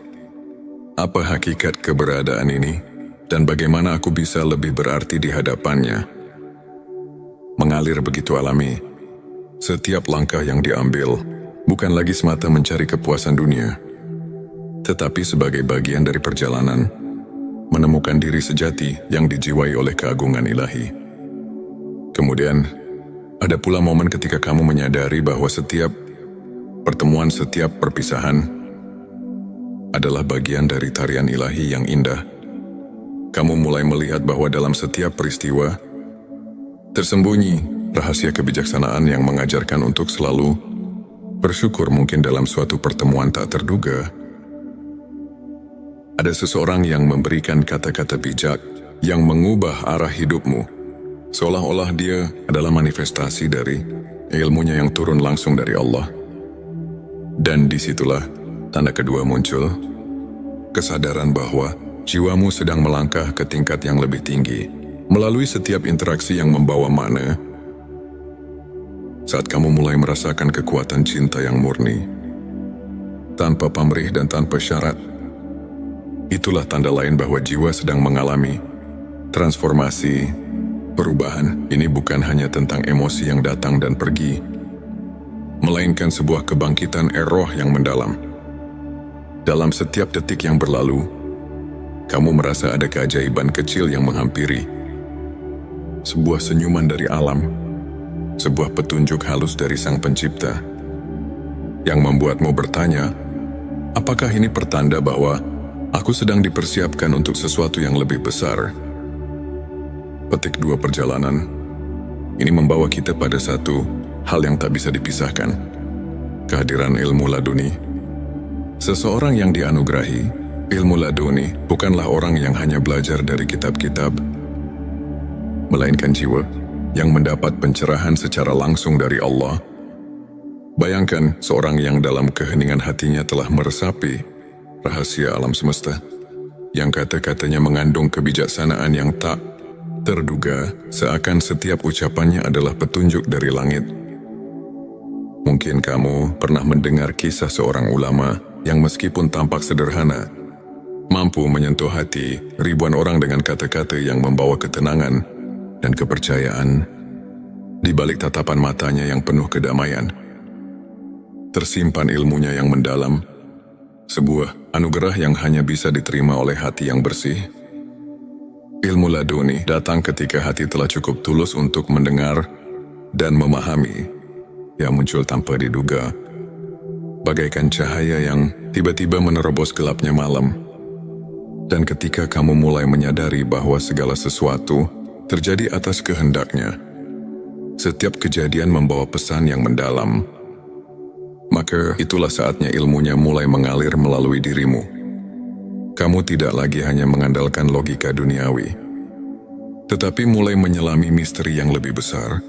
apa hakikat keberadaan ini dan bagaimana aku bisa lebih berarti di hadapannya, mengalir begitu alami. Setiap langkah yang diambil bukan lagi semata mencari kepuasan dunia, tetapi sebagai bagian dari perjalanan menemukan diri sejati yang dijiwai oleh keagungan ilahi. Kemudian, ada pula momen ketika kamu menyadari bahwa setiap pertemuan, setiap perpisahan adalah bagian dari tarian ilahi yang indah. Kamu mulai melihat bahwa dalam setiap peristiwa tersembunyi rahasia kebijaksanaan yang mengajarkan untuk selalu bersyukur. Mungkin dalam suatu pertemuan tak terduga, ada seseorang yang memberikan kata-kata bijak yang mengubah arah hidupmu, seolah-olah dia adalah manifestasi dari ilmunya yang turun langsung dari Allah. Dan disitulah tanda kedua muncul, kesadaran bahwa jiwamu sedang melangkah ke tingkat yang lebih tinggi melalui setiap interaksi yang membawa makna. Saat kamu mulai merasakan kekuatan cinta yang murni, tanpa pamrih dan tanpa syarat, itulah tanda lain bahwa jiwa sedang mengalami transformasi, perubahan. Ini bukan hanya tentang emosi yang datang dan pergi, melainkan sebuah kebangkitan roh yang mendalam. Dalam setiap detik yang berlalu, kamu merasa ada keajaiban kecil yang menghampiri. Sebuah senyuman dari alam, sebuah petunjuk halus dari Sang Pencipta, yang membuatmu bertanya, apakah ini pertanda bahwa aku sedang dipersiapkan untuk sesuatu yang lebih besar? petik 2 perjalanan. Ini membawa kita pada satu hal yang tak bisa dipisahkan. Kehadiran ilmu laduni. Seseorang yang dianugerahi ilmu laduni bukanlah orang yang hanya belajar dari kitab-kitab, melainkan jiwa yang mendapat pencerahan secara langsung dari Allah. Bayangkan seorang yang dalam keheningan hatinya telah meresapi rahasia alam semesta, yang kata-katanya mengandung kebijaksanaan yang tak terduga, seakan setiap ucapannya adalah petunjuk dari langit. Mungkin kamu pernah mendengar kisah seorang ulama yang meskipun tampak sederhana, mampu menyentuh hati ribuan orang dengan kata-kata yang membawa ketenangan dan kepercayaan. Di balik tatapan matanya yang penuh kedamaian, tersimpan ilmunya yang mendalam, sebuah anugerah yang hanya bisa diterima oleh hati yang bersih. Ilmu laduni datang ketika hati telah cukup tulus untuk mendengar dan memahami, yang muncul tanpa diduga, bagaikan cahaya yang tiba-tiba menerobos gelapnya malam. Dan ketika kamu mulai menyadari bahwa segala sesuatu terjadi atas kehendaknya, setiap kejadian membawa pesan yang mendalam, maka itulah saatnya ilmunya mulai mengalir melalui dirimu. Kamu tidak lagi hanya mengandalkan logika duniawi, tetapi mulai menyelami misteri yang lebih besar,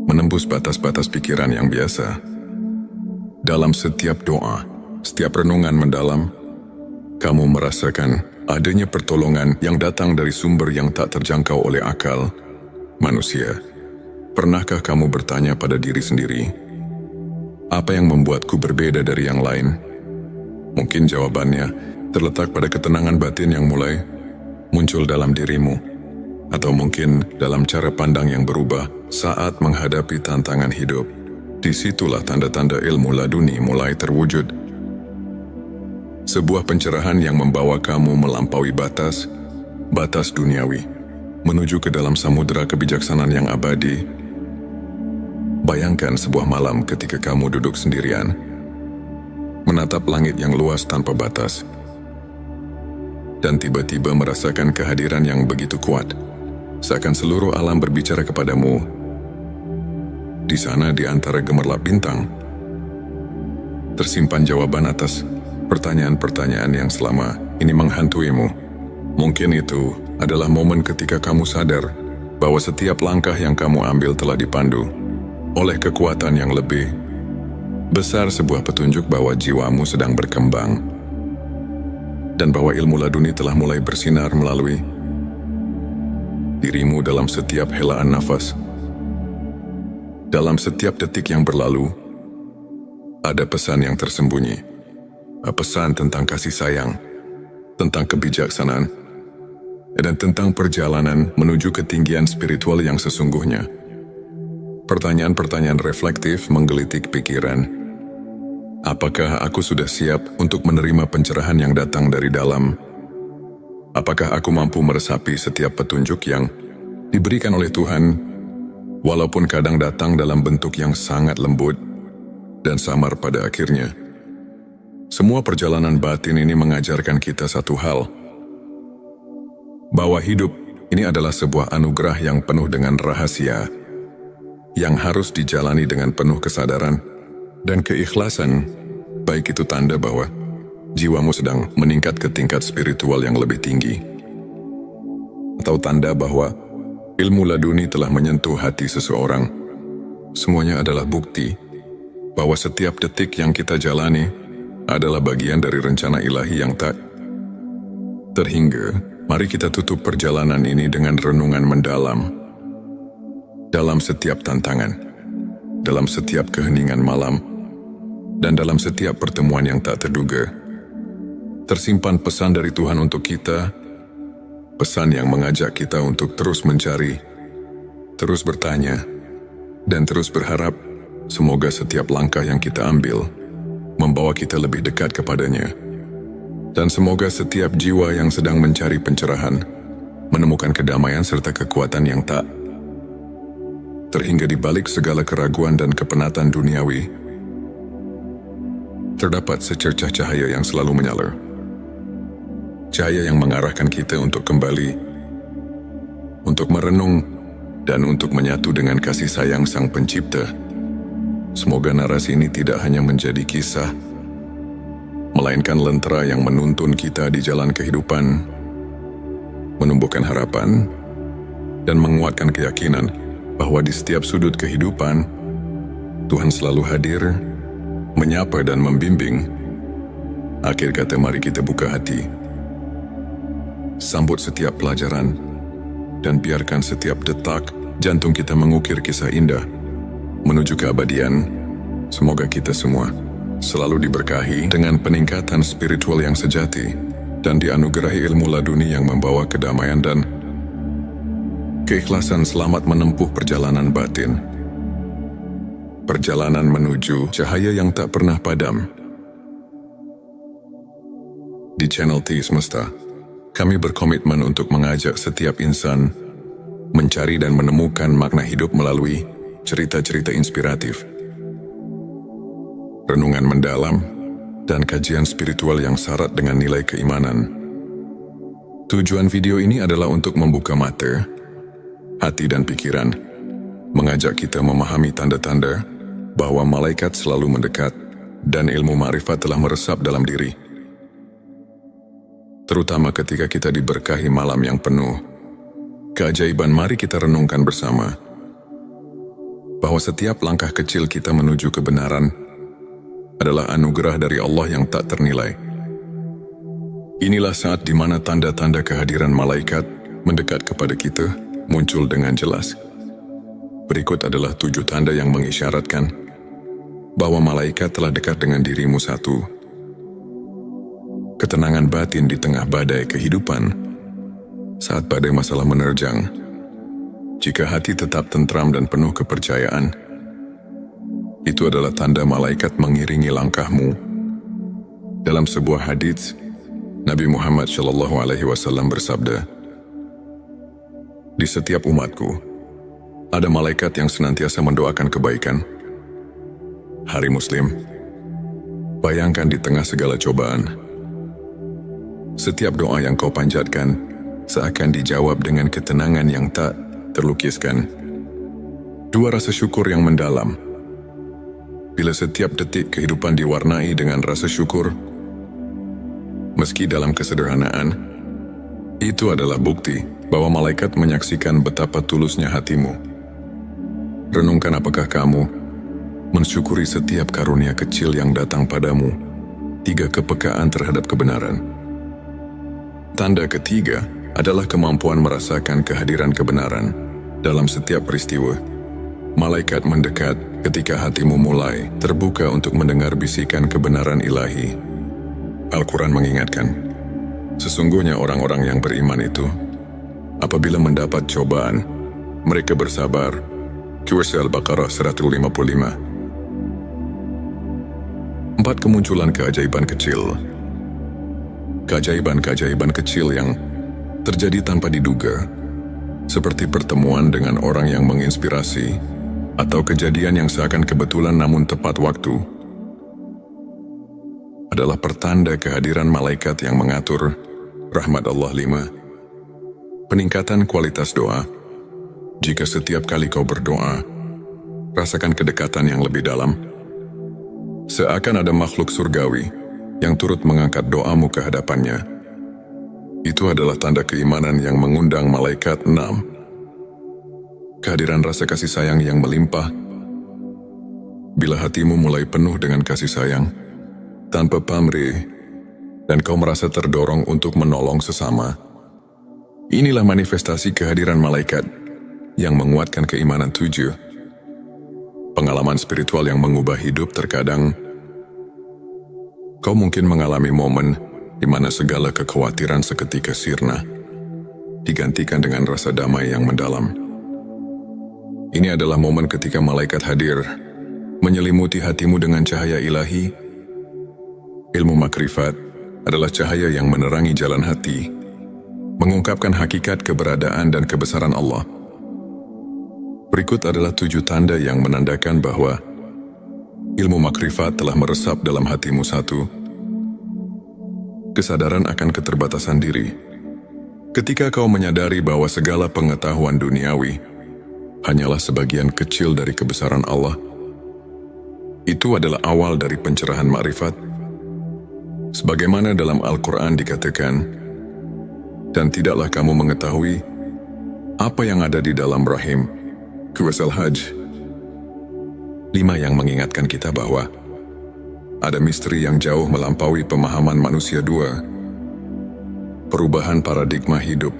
menembus batas-batas pikiran yang biasa. Dalam setiap doa, setiap renungan mendalam, kamu merasakan adanya pertolongan yang datang dari sumber yang tak terjangkau oleh akal manusia. Pernahkah kamu bertanya pada diri sendiri, apa yang membuatku berbeda dari yang lain? Mungkin jawabannya terletak pada ketenangan batin yang mulai muncul dalam dirimu, atau mungkin dalam cara pandang yang berubah saat menghadapi tantangan hidup. Disitulah tanda-tanda ilmu laduni mulai terwujud. Sebuah pencerahan yang membawa kamu melampaui batas duniawi, menuju ke dalam samudera kebijaksanaan yang abadi. Bayangkan sebuah malam ketika kamu duduk sendirian, menatap langit yang luas tanpa batas, dan tiba-tiba merasakan kehadiran yang begitu kuat, seakan seluruh alam berbicara kepadamu. Di sana, di antara gemerlap bintang, tersimpan jawaban atas pertanyaan-pertanyaan yang selama ini menghantuimu. Mungkin itu adalah momen ketika kamu sadar bahwa setiap langkah yang kamu ambil telah dipandu oleh kekuatan yang lebih besar, sebuah petunjuk bahwa jiwamu sedang berkembang, dan bahwa ilmu laduni telah mulai bersinar melalui dirimu dalam setiap helaan nafas. Dalam setiap detik yang berlalu, ada pesan yang tersembunyi. Pesan tentang kasih sayang, tentang kebijaksanaan, dan tentang perjalanan menuju ketinggian spiritual yang sesungguhnya. Pertanyaan-pertanyaan reflektif menggelitik pikiran. Apakah aku sudah siap untuk menerima pencerahan yang datang dari dalam? Apakah aku mampu meresapi setiap petunjuk yang diberikan oleh Tuhan, walaupun kadang datang dalam bentuk yang sangat lembut dan samar pada akhirnya? Semua perjalanan batin ini mengajarkan kita satu hal, bahwa hidup ini adalah sebuah anugerah yang penuh dengan rahasia, yang harus dijalani dengan penuh kesadaran dan keikhlasan, baik itu tanda bahwa jiwamu sedang meningkat ke tingkat spiritual yang lebih tinggi, atau tanda bahwa ilmu laduni telah menyentuh hati seseorang. Semuanya adalah bukti bahwa setiap detik yang kita jalani adalah bagian dari rencana ilahi yang tak terhingga. Mari kita tutup perjalanan ini dengan renungan mendalam. Dalam setiap tantangan, dalam setiap keheningan malam, dan dalam setiap pertemuan yang tak terduga, tersimpan pesan dari Tuhan untuk kita, pesan yang mengajak kita untuk terus mencari, terus bertanya, dan terus berharap. Semoga setiap langkah yang kita ambil membawa kita lebih dekat kepadanya, dan semoga setiap jiwa yang sedang mencari pencerahan menemukan kedamaian serta kekuatan yang tak terhingga di balik segala keraguan dan kepenatan duniawi. Terdapat secercah cahaya yang selalu menyala, cahaya yang mengarahkan kita untuk kembali untuk merenung, dan untuk menyatu dengan kasih sayang Sang Pencipta. Semoga narasi ini tidak hanya menjadi kisah, melainkan lentera yang menuntun kita di jalan kehidupan, menumbuhkan harapan, dan menguatkan keyakinan bahwa di setiap sudut kehidupan, Tuhan selalu hadir, menyapa dan membimbing. Akhir kata, mari kita buka hati, sambut setiap pelajaran, dan biarkan setiap detak jantung kita mengukir kisah indah menuju keabadian. Semoga kita semua selalu diberkahi dengan peningkatan spiritual yang sejati dan dianugerahi ilmu laduni yang membawa kedamaian dan keikhlasan selamat menempuh perjalanan batin. Perjalanan menuju cahaya yang tak pernah padam. Di channel T Semesta, kami berkomitmen untuk mengajak setiap insan mencari dan menemukan makna hidup melalui cerita-cerita inspiratif, renungan mendalam, dan kajian spiritual yang syarat dengan nilai keimanan. Tujuan video ini adalah untuk membuka mata, hati dan pikiran, mengajak kita memahami tanda-tanda bahwa malaikat selalu mendekat dan ilmu ma'rifat telah meresap dalam diri. Terutama ketika kita diberkahi malam yang penuh keajaiban, mari kita renungkan bersama bahwa setiap langkah kecil kita menuju kebenaran adalah anugerah dari Allah yang tak ternilai. Inilah saat di mana tanda-tanda kehadiran malaikat mendekat kepada kita muncul dengan jelas. Berikut adalah 7 tanda yang mengisyaratkan bahwa malaikat telah dekat dengan dirimu. 1. Ketenangan batin di tengah badai kehidupan. Saat badai masalah menerjang, jika hati tetap tentram dan penuh kepercayaan, itu adalah tanda malaikat mengiringi langkahmu. Dalam sebuah hadits, Nabi Muhammad SAW bersabda, "Di setiap umatku, ada malaikat yang senantiasa mendoakan kebaikan." Hari Muslim, bayangkan di tengah segala cobaan, setiap doa yang kau panjatkan seakan dijawab dengan ketenangan yang tak terlukiskan. 2. Rasa syukur yang mendalam. Bila setiap detik kehidupan diwarnai dengan rasa syukur, meski dalam kesederhanaan, itu adalah bukti bahwa malaikat menyaksikan betapa tulusnya hatimu. Renungkan, apakah kamu mensyukuri setiap karunia kecil yang datang padamu? 3. Kepekaan terhadap kebenaran. Tanda ketiga adalah kemampuan merasakan kehadiran kebenaran dalam setiap peristiwa. Malaikat mendekat ketika hatimu mulai terbuka untuk mendengar bisikan kebenaran ilahi. Al-Quran mengingatkan, sesungguhnya orang-orang yang beriman itu, apabila mendapat cobaan, mereka bersabar. Surah Al-Baqarah 155. 4. Kemunculan keajaiban kecil. Keajaiban-keajaiban kecil yang terjadi tanpa diduga, seperti pertemuan dengan orang yang menginspirasi, atau kejadian yang seakan kebetulan namun tepat waktu, adalah pertanda kehadiran malaikat yang mengatur rahmat Allah. 5. Peningkatan kualitas doa. Jika setiap kali kau berdoa, rasakan kedekatan yang lebih dalam, seakan ada makhluk surgawi yang turut mengangkat doamu ke hadapannya. Itu adalah tanda keimanan yang mengundang malaikat. 6. Kehadiran rasa kasih sayang yang melimpah. Bila hatimu mulai penuh dengan kasih sayang, tanpa pamrih, dan kau merasa terdorong untuk menolong sesama, inilah manifestasi kehadiran malaikat yang menguatkan keimanan. 7. Pengalaman spiritual yang mengubah hidup. Terkadang, kau mungkin mengalami momen di mana segala kekhawatiran seketika sirna, digantikan dengan rasa damai yang mendalam. Ini adalah momen ketika malaikat hadir, menyelimuti hatimu dengan cahaya ilahi. Ilmu makrifat adalah cahaya yang menerangi jalan hati, mengungkapkan hakikat keberadaan dan kebesaran Allah. Berikut adalah 7 tanda yang menandakan bahwa ilmu makrifat telah meresap dalam hatimu. 1. Kesadaran akan keterbatasan diri. Ketika kau menyadari bahwa segala pengetahuan duniawi hanyalah sebagian kecil dari kebesaran Allah, itu adalah awal dari pencerahan makrifat. Sebagaimana dalam Al-Quran dikatakan, dan tidaklah kamu mengetahui apa yang ada di dalam rahim. Surah Al-Hajj 5 yang mengingatkan kita bahwa ada misteri yang jauh melampaui pemahaman manusia. 2. Perubahan paradigma hidup.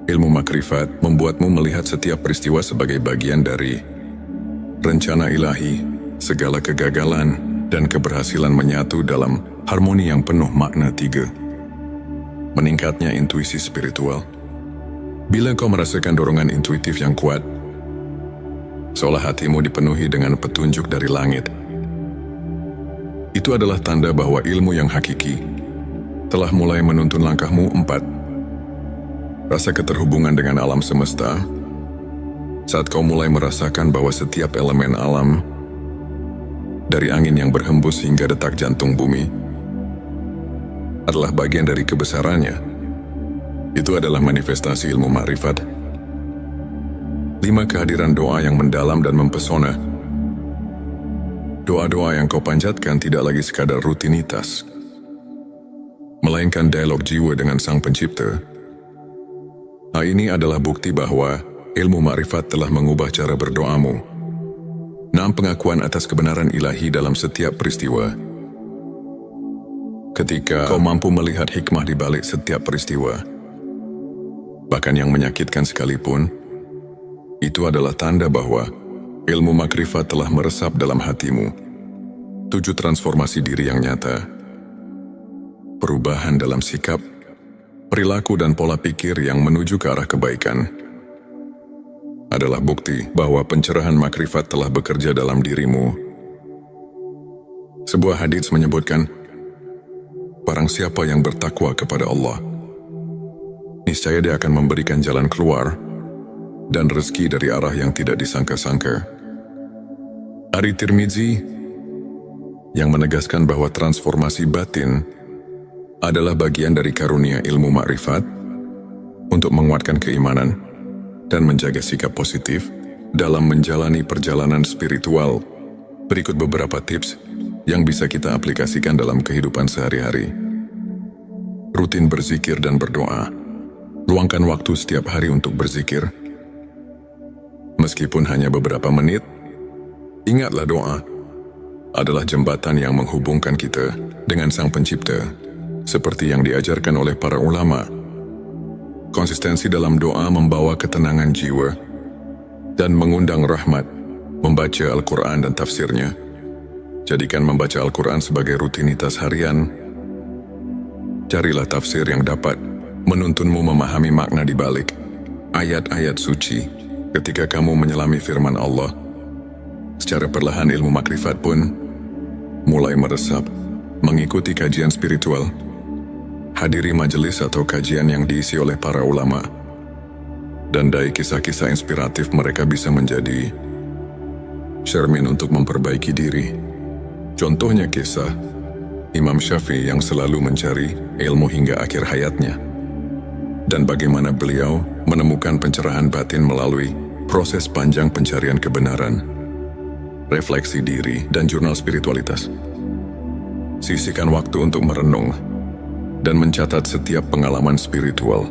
Ilmu makrifat membuatmu melihat setiap peristiwa sebagai bagian dari rencana ilahi. Segala kegagalan dan keberhasilan menyatu dalam harmoni yang penuh makna. 3. Meningkatnya intuisi spiritual. Bila kau merasakan dorongan intuitif yang kuat, seolah hatimu dipenuhi dengan petunjuk dari langit, itu adalah tanda bahwa ilmu yang hakiki telah mulai menuntun langkahmu. 4. Rasa keterhubungan dengan alam semesta. Saat kau mulai merasakan bahwa setiap elemen alam, dari angin yang berhembus hingga detak jantung bumi, adalah bagian dari kebesarannya, itu adalah manifestasi ilmu makrifat. 5. Kehadiran doa yang mendalam dan mempesona. Doa-doa yang kau panjatkan tidak lagi sekadar rutinitas, melainkan dialog jiwa dengan Sang Pencipta. Hal ini adalah bukti bahwa ilmu makrifat telah mengubah cara berdoamu. 6. Pengakuan atas kebenaran ilahi dalam setiap peristiwa. Ketika kau mampu melihat hikmah di balik setiap peristiwa, bahkan yang menyakitkan sekalipun, itu adalah tanda bahwa ilmu makrifat telah meresap dalam hatimu. 7. Transformasi diri yang nyata. Perubahan dalam sikap, perilaku dan pola pikir yang menuju ke arah kebaikan adalah bukti bahwa pencerahan makrifat telah bekerja dalam dirimu. Sebuah hadits menyebutkan, barang siapa yang bertakwa kepada Allah, niscaya dia akan memberikan jalan keluar dan rezeki dari arah yang tidak disangka-sangka. Ari Tirmizi yang menegaskan bahwa transformasi batin adalah bagian dari karunia ilmu makrifat untuk menguatkan keimanan dan menjaga sikap positif dalam menjalani perjalanan spiritual. Berikut beberapa tips yang bisa kita aplikasikan dalam kehidupan sehari-hari. Rutin berzikir dan berdoa. Luangkan waktu setiap hari untuk berzikir. Meskipun hanya beberapa menit, ingatlah doa adalah jembatan yang menghubungkan kita dengan Sang Pencipta, seperti yang diajarkan oleh para ulama. Konsistensi dalam doa membawa ketenangan jiwa dan mengundang rahmat. Membaca Al-Quran dan tafsirnya. Jadikan membaca Al-Quran sebagai rutinitas harian. Carilah tafsir yang dapat menuntunmu memahami makna di balik ayat-ayat suci. Ketika kamu menyelami firman Allah, secara perlahan ilmu makrifat pun mulai meresap. Mengikuti kajian spiritual. Hadiri majelis atau kajian yang diisi oleh para ulama. Dan dari kisah-kisah inspiratif mereka bisa menjadi cermin untuk memperbaiki diri. Contohnya kisah Imam Syafi'i yang selalu mencari ilmu hingga akhir hayatnya. Dan bagaimana beliau menemukan pencerahan batin melalui proses panjang pencarian kebenaran, refleksi diri, dan jurnal spiritualitas. Sisihkan waktu untuk merenung dan mencatat setiap pengalaman spiritual.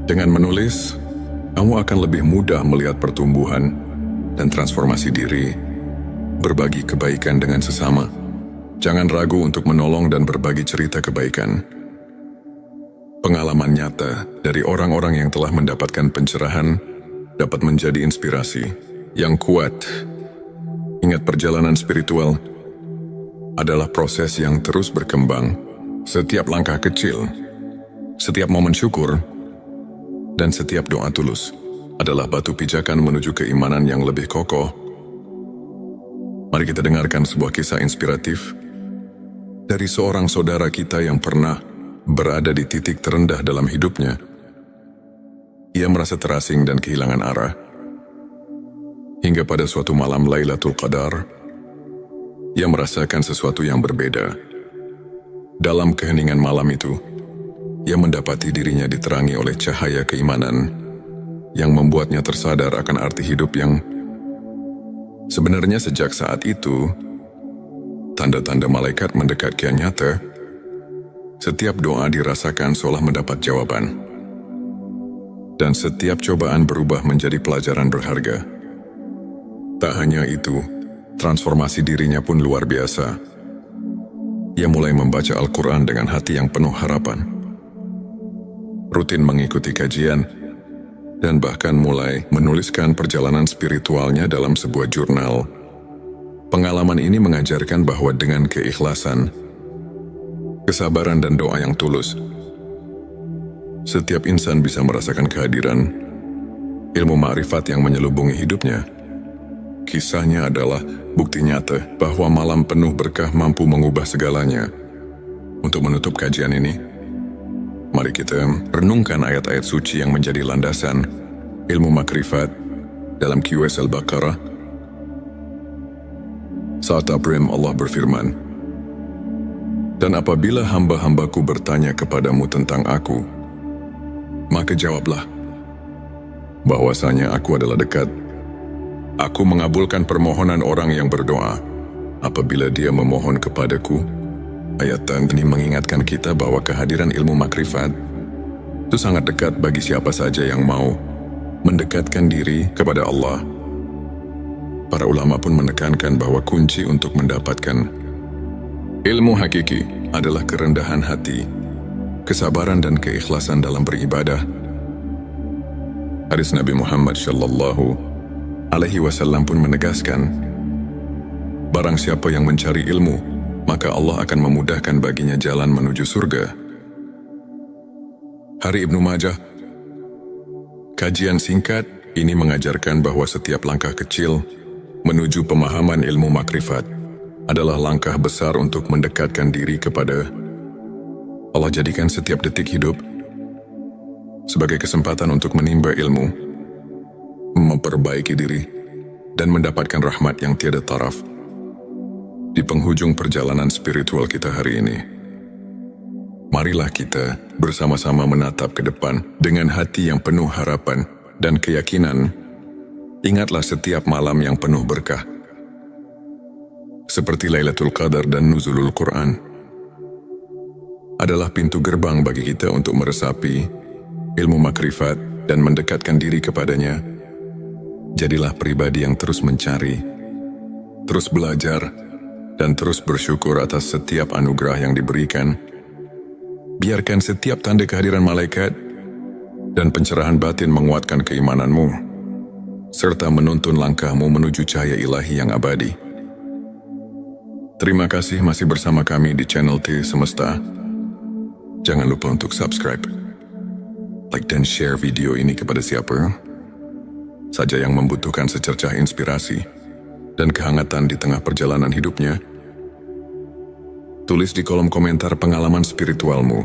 Dengan menulis, kamu akan lebih mudah melihat pertumbuhan dan transformasi diri. Berbagi kebaikan dengan sesama. Jangan ragu untuk menolong dan berbagi cerita kebaikan. Pengalaman nyata dari orang-orang yang telah mendapatkan pencerahan dapat menjadi inspirasi yang kuat. Ingat, perjalanan spiritual adalah proses yang terus berkembang. Setiap langkah kecil, setiap momen syukur, dan setiap doa tulus adalah batu pijakan menuju keimanan yang lebih kokoh. Mari kita dengarkan sebuah kisah inspiratif dari seorang saudara kita yang pernah berada di titik terendah dalam hidupnya. Ia merasa terasing dan kehilangan arah. Hingga pada suatu malam Lailatul Qadar, ia merasakan sesuatu yang berbeda. Dalam keheningan malam itu, ia mendapati dirinya diterangi oleh cahaya keimanan yang membuatnya tersadar akan arti hidup yang sebenarnya sejak saat itu, tanda-tanda malaikat mendekat kian nyata. Setiap doa dirasakan seolah mendapat jawaban. Dan setiap cobaan berubah menjadi pelajaran berharga. Tak hanya itu, transformasi dirinya pun luar biasa. Ia mulai membaca Al-Quran dengan hati yang penuh harapan. Rutin mengikuti kajian, dan bahkan mulai menuliskan perjalanan spiritualnya dalam sebuah jurnal. Pengalaman ini mengajarkan bahwa dengan keikhlasan, kesabaran dan doa yang tulus, setiap insan bisa merasakan kehadiran ilmu ma'rifat yang menyelubungi hidupnya. Kisahnya adalah bukti nyata bahwa malam penuh berkah mampu mengubah segalanya. Untuk menutup kajian ini, mari kita renungkan ayat-ayat suci yang menjadi landasan ilmu makrifat dalam QS Al-Baqarah. Saat Abrim Allah berfirman, "Dan apabila hamba-hambaku bertanya kepadamu tentang aku, maka jawablah bahwasanya aku adalah dekat. Aku mengabulkan permohonan orang yang berdoa apabila dia memohon kepadaku." Ayat ini mengingatkan kita bahwa kehadiran ilmu makrifat itu sangat dekat bagi siapa saja yang mau mendekatkan diri kepada Allah. Para ulama pun menekankan bahwa kunci untuk mendapatkan ilmu hakiki adalah kerendahan hati, kesabaran dan keikhlasan dalam beribadah. Hadis Nabi Muhammad SAW pun menegaskan, barang siapa yang mencari ilmu, maka Allah akan memudahkan baginya jalan menuju surga. Hari Ibnu Majah. Kajian singkat ini mengajarkan bahwa setiap langkah kecil menuju pemahaman ilmu makrifat adalah langkah besar untuk mendekatkan diri kepada Allah. Jadikan setiap detik hidup sebagai kesempatan untuk menimba ilmu, memperbaiki diri, dan mendapatkan rahmat yang tiada taraf. Di penghujung perjalanan spiritual kita hari ini, marilah kita bersama-sama menatap ke depan dengan hati yang penuh harapan dan keyakinan. Ingatlah setiap malam yang penuh berkah, seperti Lailatul Qadar dan Nuzulul Quran, adalah pintu gerbang bagi kita untuk meresapi ilmu makrifat dan mendekatkan diri kepadanya. Jadilah pribadi yang terus mencari, terus belajar, dan terus bersyukur atas setiap anugerah yang diberikan. Biarkan setiap tanda kehadiran malaikat dan pencerahan batin menguatkan keimananmu, serta menuntun langkahmu menuju cahaya ilahi yang abadi. Terima kasih masih bersama kami di channel T Semesta. Jangan lupa untuk subscribe, like dan share video ini kepada siapa saja yang membutuhkan secercah inspirasi dan kehangatan di tengah perjalanan hidupnya. Tulis di kolom komentar pengalaman spiritualmu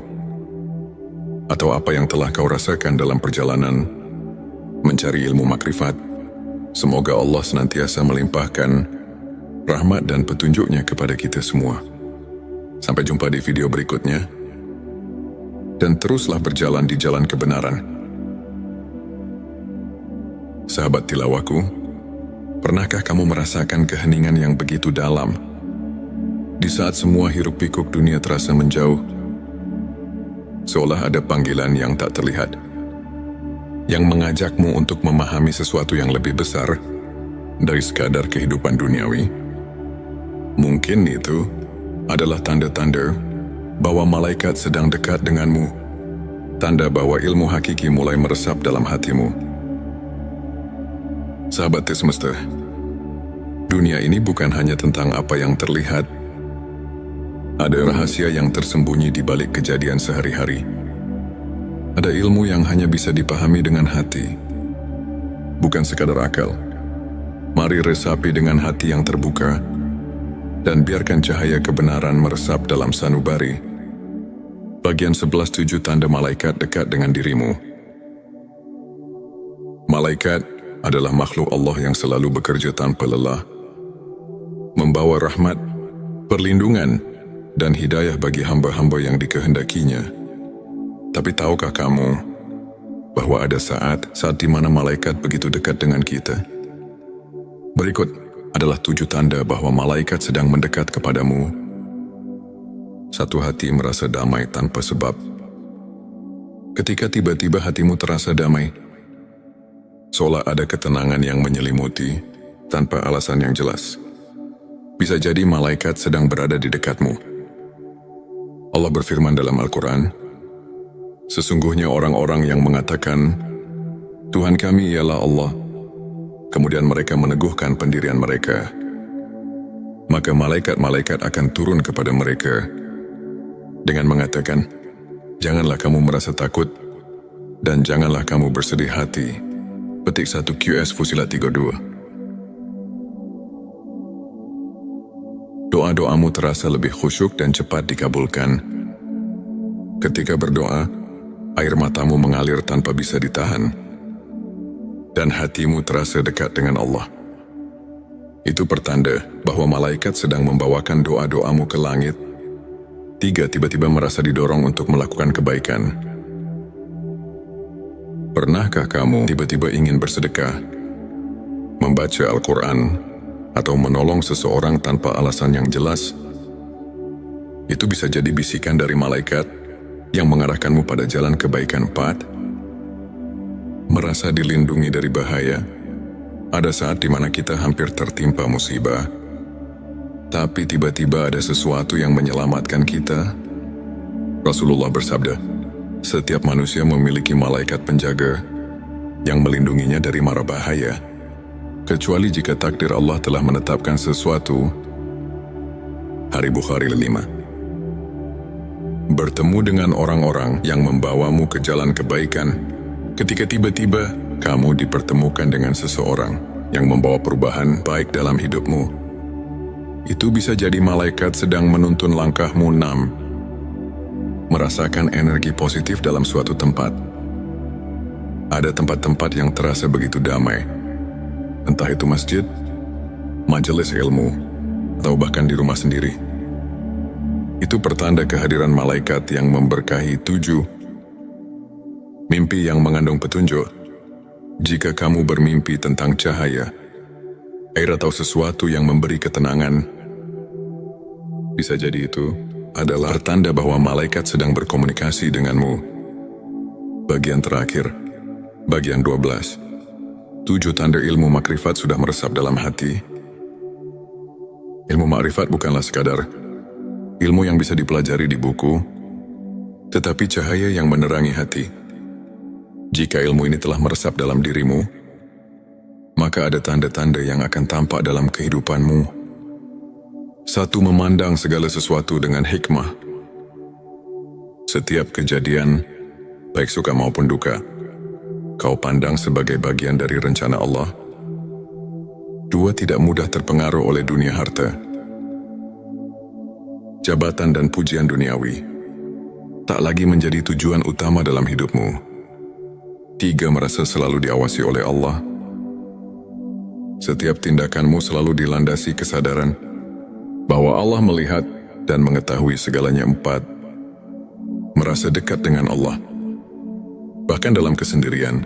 atau apa yang telah kau rasakan dalam perjalanan mencari ilmu makrifat. Semoga Allah senantiasa melimpahkan rahmat dan petunjuknya kepada kita semua. Sampai jumpa di video berikutnya, dan teruslah berjalan di jalan kebenaran. Sahabat tilawaku, pernahkah kamu merasakan keheningan yang begitu dalam di saat semua hiruk pikuk dunia terasa menjauh? Seolah ada panggilan yang tak terlihat yang mengajakmu untuk memahami sesuatu yang lebih besar dari sekadar kehidupan duniawi. Mungkin itu adalah tanda-tanda bahwa malaikat sedang dekat denganmu, tanda bahwa ilmu hakiki mulai meresap dalam hatimu. Sahabat Semesta, dunia ini bukan hanya tentang apa yang terlihat. Ada rahasia yang tersembunyi di balik kejadian sehari-hari. Ada ilmu yang hanya bisa dipahami dengan hati, bukan sekadar akal. Mari resapi dengan hati yang terbuka, dan biarkan cahaya kebenaran meresap dalam sanubari. Bagian 11.7 tanda malaikat dekat dengan dirimu. Malaikat adalah makhluk Allah yang selalu bekerja tanpa lelah, membawa rahmat, perlindungan, dan hidayah bagi hamba-hamba yang dikehendakinya. Tapi tahukah kamu bahwa ada saat di mana malaikat begitu dekat dengan kita? Berikut adalah 7 tanda bahwa malaikat sedang mendekat kepadamu. 1. Hati merasa damai tanpa sebab. Ketika tiba-tiba hatimu terasa damai, seolah ada ketenangan yang menyelimuti tanpa alasan yang jelas. Bisa jadi malaikat sedang berada di dekatmu. Allah berfirman dalam Al-Quran, sesungguhnya orang-orang yang mengatakan, Tuhan kami ialah Allah, kemudian mereka meneguhkan pendirian mereka, maka malaikat-malaikat akan turun kepada mereka dengan mengatakan, janganlah kamu merasa takut dan janganlah kamu bersedih hati. Petik 1 QS Fusilat 32. Doa-doamu terasa lebih khusyuk dan cepat dikabulkan. Ketika berdoa, air matamu mengalir tanpa bisa ditahan, dan hatimu terasa dekat dengan Allah. Itu pertanda bahwa malaikat sedang membawakan doa-doamu ke langit. 3. Tiba-tiba merasa didorong untuk melakukan kebaikan. Pernahkah kamu tiba-tiba ingin bersedekah, membaca Al-Quran, atau menolong seseorang tanpa alasan yang jelas? Itu bisa jadi bisikan dari malaikat yang mengarahkanmu pada jalan kebaikan. 4. Merasa dilindungi dari bahaya. Ada saat di mana kita hampir tertimpa musibah, tapi tiba-tiba ada sesuatu yang menyelamatkan kita. Rasulullah bersabda, setiap manusia memiliki malaikat penjaga yang melindunginya dari mara bahaya, kecuali jika takdir Allah telah menetapkan sesuatu. Hari Bukhari 5. Bertemu dengan orang-orang yang membawamu ke jalan kebaikan. Ketika tiba-tiba kamu dipertemukan dengan seseorang yang membawa perubahan baik dalam hidupmu, itu bisa jadi malaikat sedang menuntun langkahmu. 6. Merasakan energi positif dalam suatu tempat. Ada tempat-tempat yang terasa begitu damai, entah itu masjid, majelis ilmu, atau bahkan di rumah sendiri. Itu pertanda kehadiran malaikat yang memberkahi. 7. Mimpi yang mengandung petunjuk. Jika kamu bermimpi tentang cahaya, air atau sesuatu yang memberi ketenangan, bisa jadi itu adalah pertanda bahwa malaikat sedang berkomunikasi denganmu. Bagian terakhir, bagian 12. 7 tanda ilmu makrifat sudah meresap dalam hati. Ilmu makrifat bukanlah sekadar ilmu yang bisa dipelajari di buku, tetapi cahaya yang menerangi hati. Jika ilmu ini telah meresap dalam dirimu, maka ada tanda-tanda yang akan tampak dalam kehidupanmu. 1. Memandang segala sesuatu dengan hikmah. Setiap kejadian, baik suka maupun duka, kau pandang sebagai bagian dari rencana Allah. 2. Tidak mudah terpengaruh oleh dunia harta, jabatan dan pujian duniawi tak lagi menjadi tujuan utama dalam hidupmu. 3. Merasa selalu diawasi oleh Allah. Setiap tindakanmu selalu dilandasi kesadaran bahwa Allah melihat dan mengetahui segalanya. 4. Merasa dekat dengan Allah, bahkan dalam kesendirian.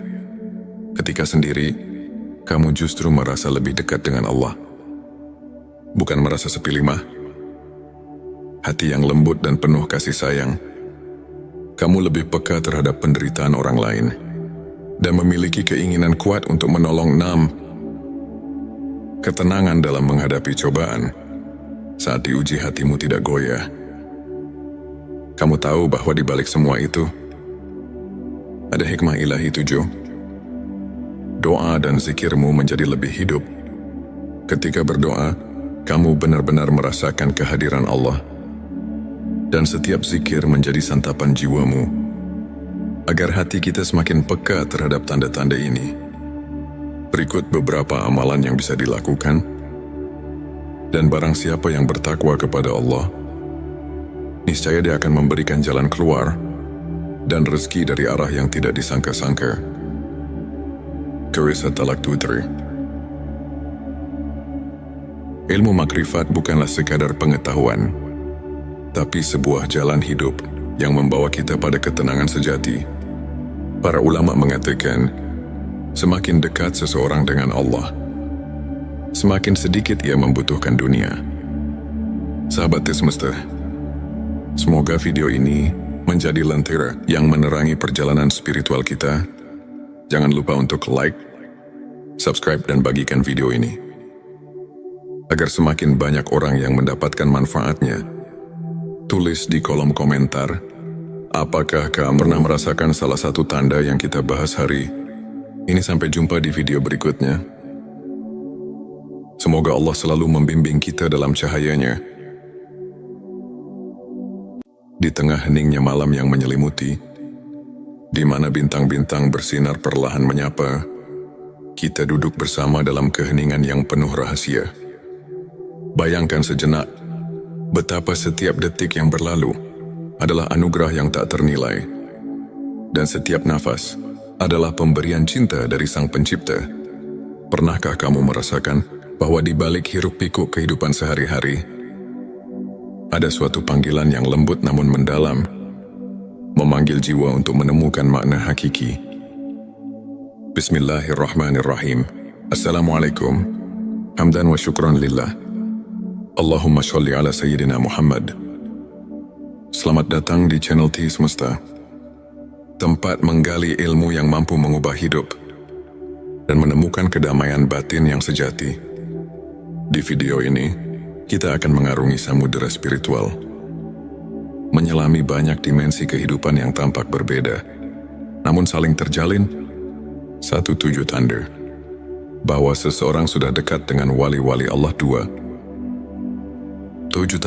Ketika sendiri, kamu justru merasa lebih dekat dengan Allah. Bukan merasa sepi. 5. Hati yang lembut dan penuh kasih sayang. Kamu lebih peka terhadap penderitaan orang lain dan memiliki keinginan kuat untuk menolong. 6. Ketenangan dalam menghadapi cobaan. Saat diuji, hatimu tidak goyah. Kamu tahu bahwa di balik semua itu ada hikmah ilahi. 7. Doa dan zikirmu menjadi lebih hidup. Ketika berdoa, kamu benar-benar merasakan kehadiran Allah, dan setiap zikir menjadi santapan jiwamu. Agar hati kita semakin peka terhadap tanda-tanda ini, berikut beberapa amalan yang bisa dilakukan. Dan barang siapa yang bertakwa kepada Allah, niscaya Dia akan memberikan jalan keluar dan rezeki dari arah yang tidak disangka-sangka. Qur'an Talaq 23. Ilmu makrifat bukanlah sekadar pengetahuan, tapi sebuah jalan hidup yang membawa kita pada ketenangan sejati. Para ulama mengatakan, semakin dekat seseorang dengan Allah, semakin sedikit ia membutuhkan dunia. Sahabat semesta, semoga video ini menjadi lentera yang menerangi perjalanan spiritual kita. Jangan lupa untuk like, subscribe, dan bagikan video ini, agar semakin banyak orang yang mendapatkan manfaatnya. Tulis di kolom komentar, apakah kamu pernah merasakan salah satu tanda yang kita bahas hari ini? Sampai jumpa di video berikutnya. Semoga Allah selalu membimbing kita dalam cahayanya. Di tengah heningnya malam yang menyelimuti, di mana bintang-bintang bersinar perlahan menyapa, kita duduk bersama dalam keheningan yang penuh rahasia. Bayangkan sejenak, betapa setiap detik yang berlalu adalah anugerah yang tak ternilai, dan setiap nafas adalah pemberian cinta dari Sang Pencipta. Pernahkah kamu merasakan bahwa di balik hiruk-pikuk kehidupan sehari-hari, ada suatu panggilan yang lembut namun mendalam, memanggil jiwa untuk menemukan makna hakiki? Bismillahirrahmanirrahim. Assalamualaikum. Hamdan wa syukran lillah. Allahumma sholli ala Sayyidina Muhammad. Selamat datang di channel T Semesta, tempat menggali ilmu yang mampu mengubah hidup dan menemukan kedamaian batin yang sejati. Di video ini, kita akan mengarungi samudera spiritual, menyelami banyak dimensi kehidupan yang tampak berbeda, namun saling terjalin satu tujuan tanda bahwa seseorang sudah dekat dengan wali-wali Allah. Tujuan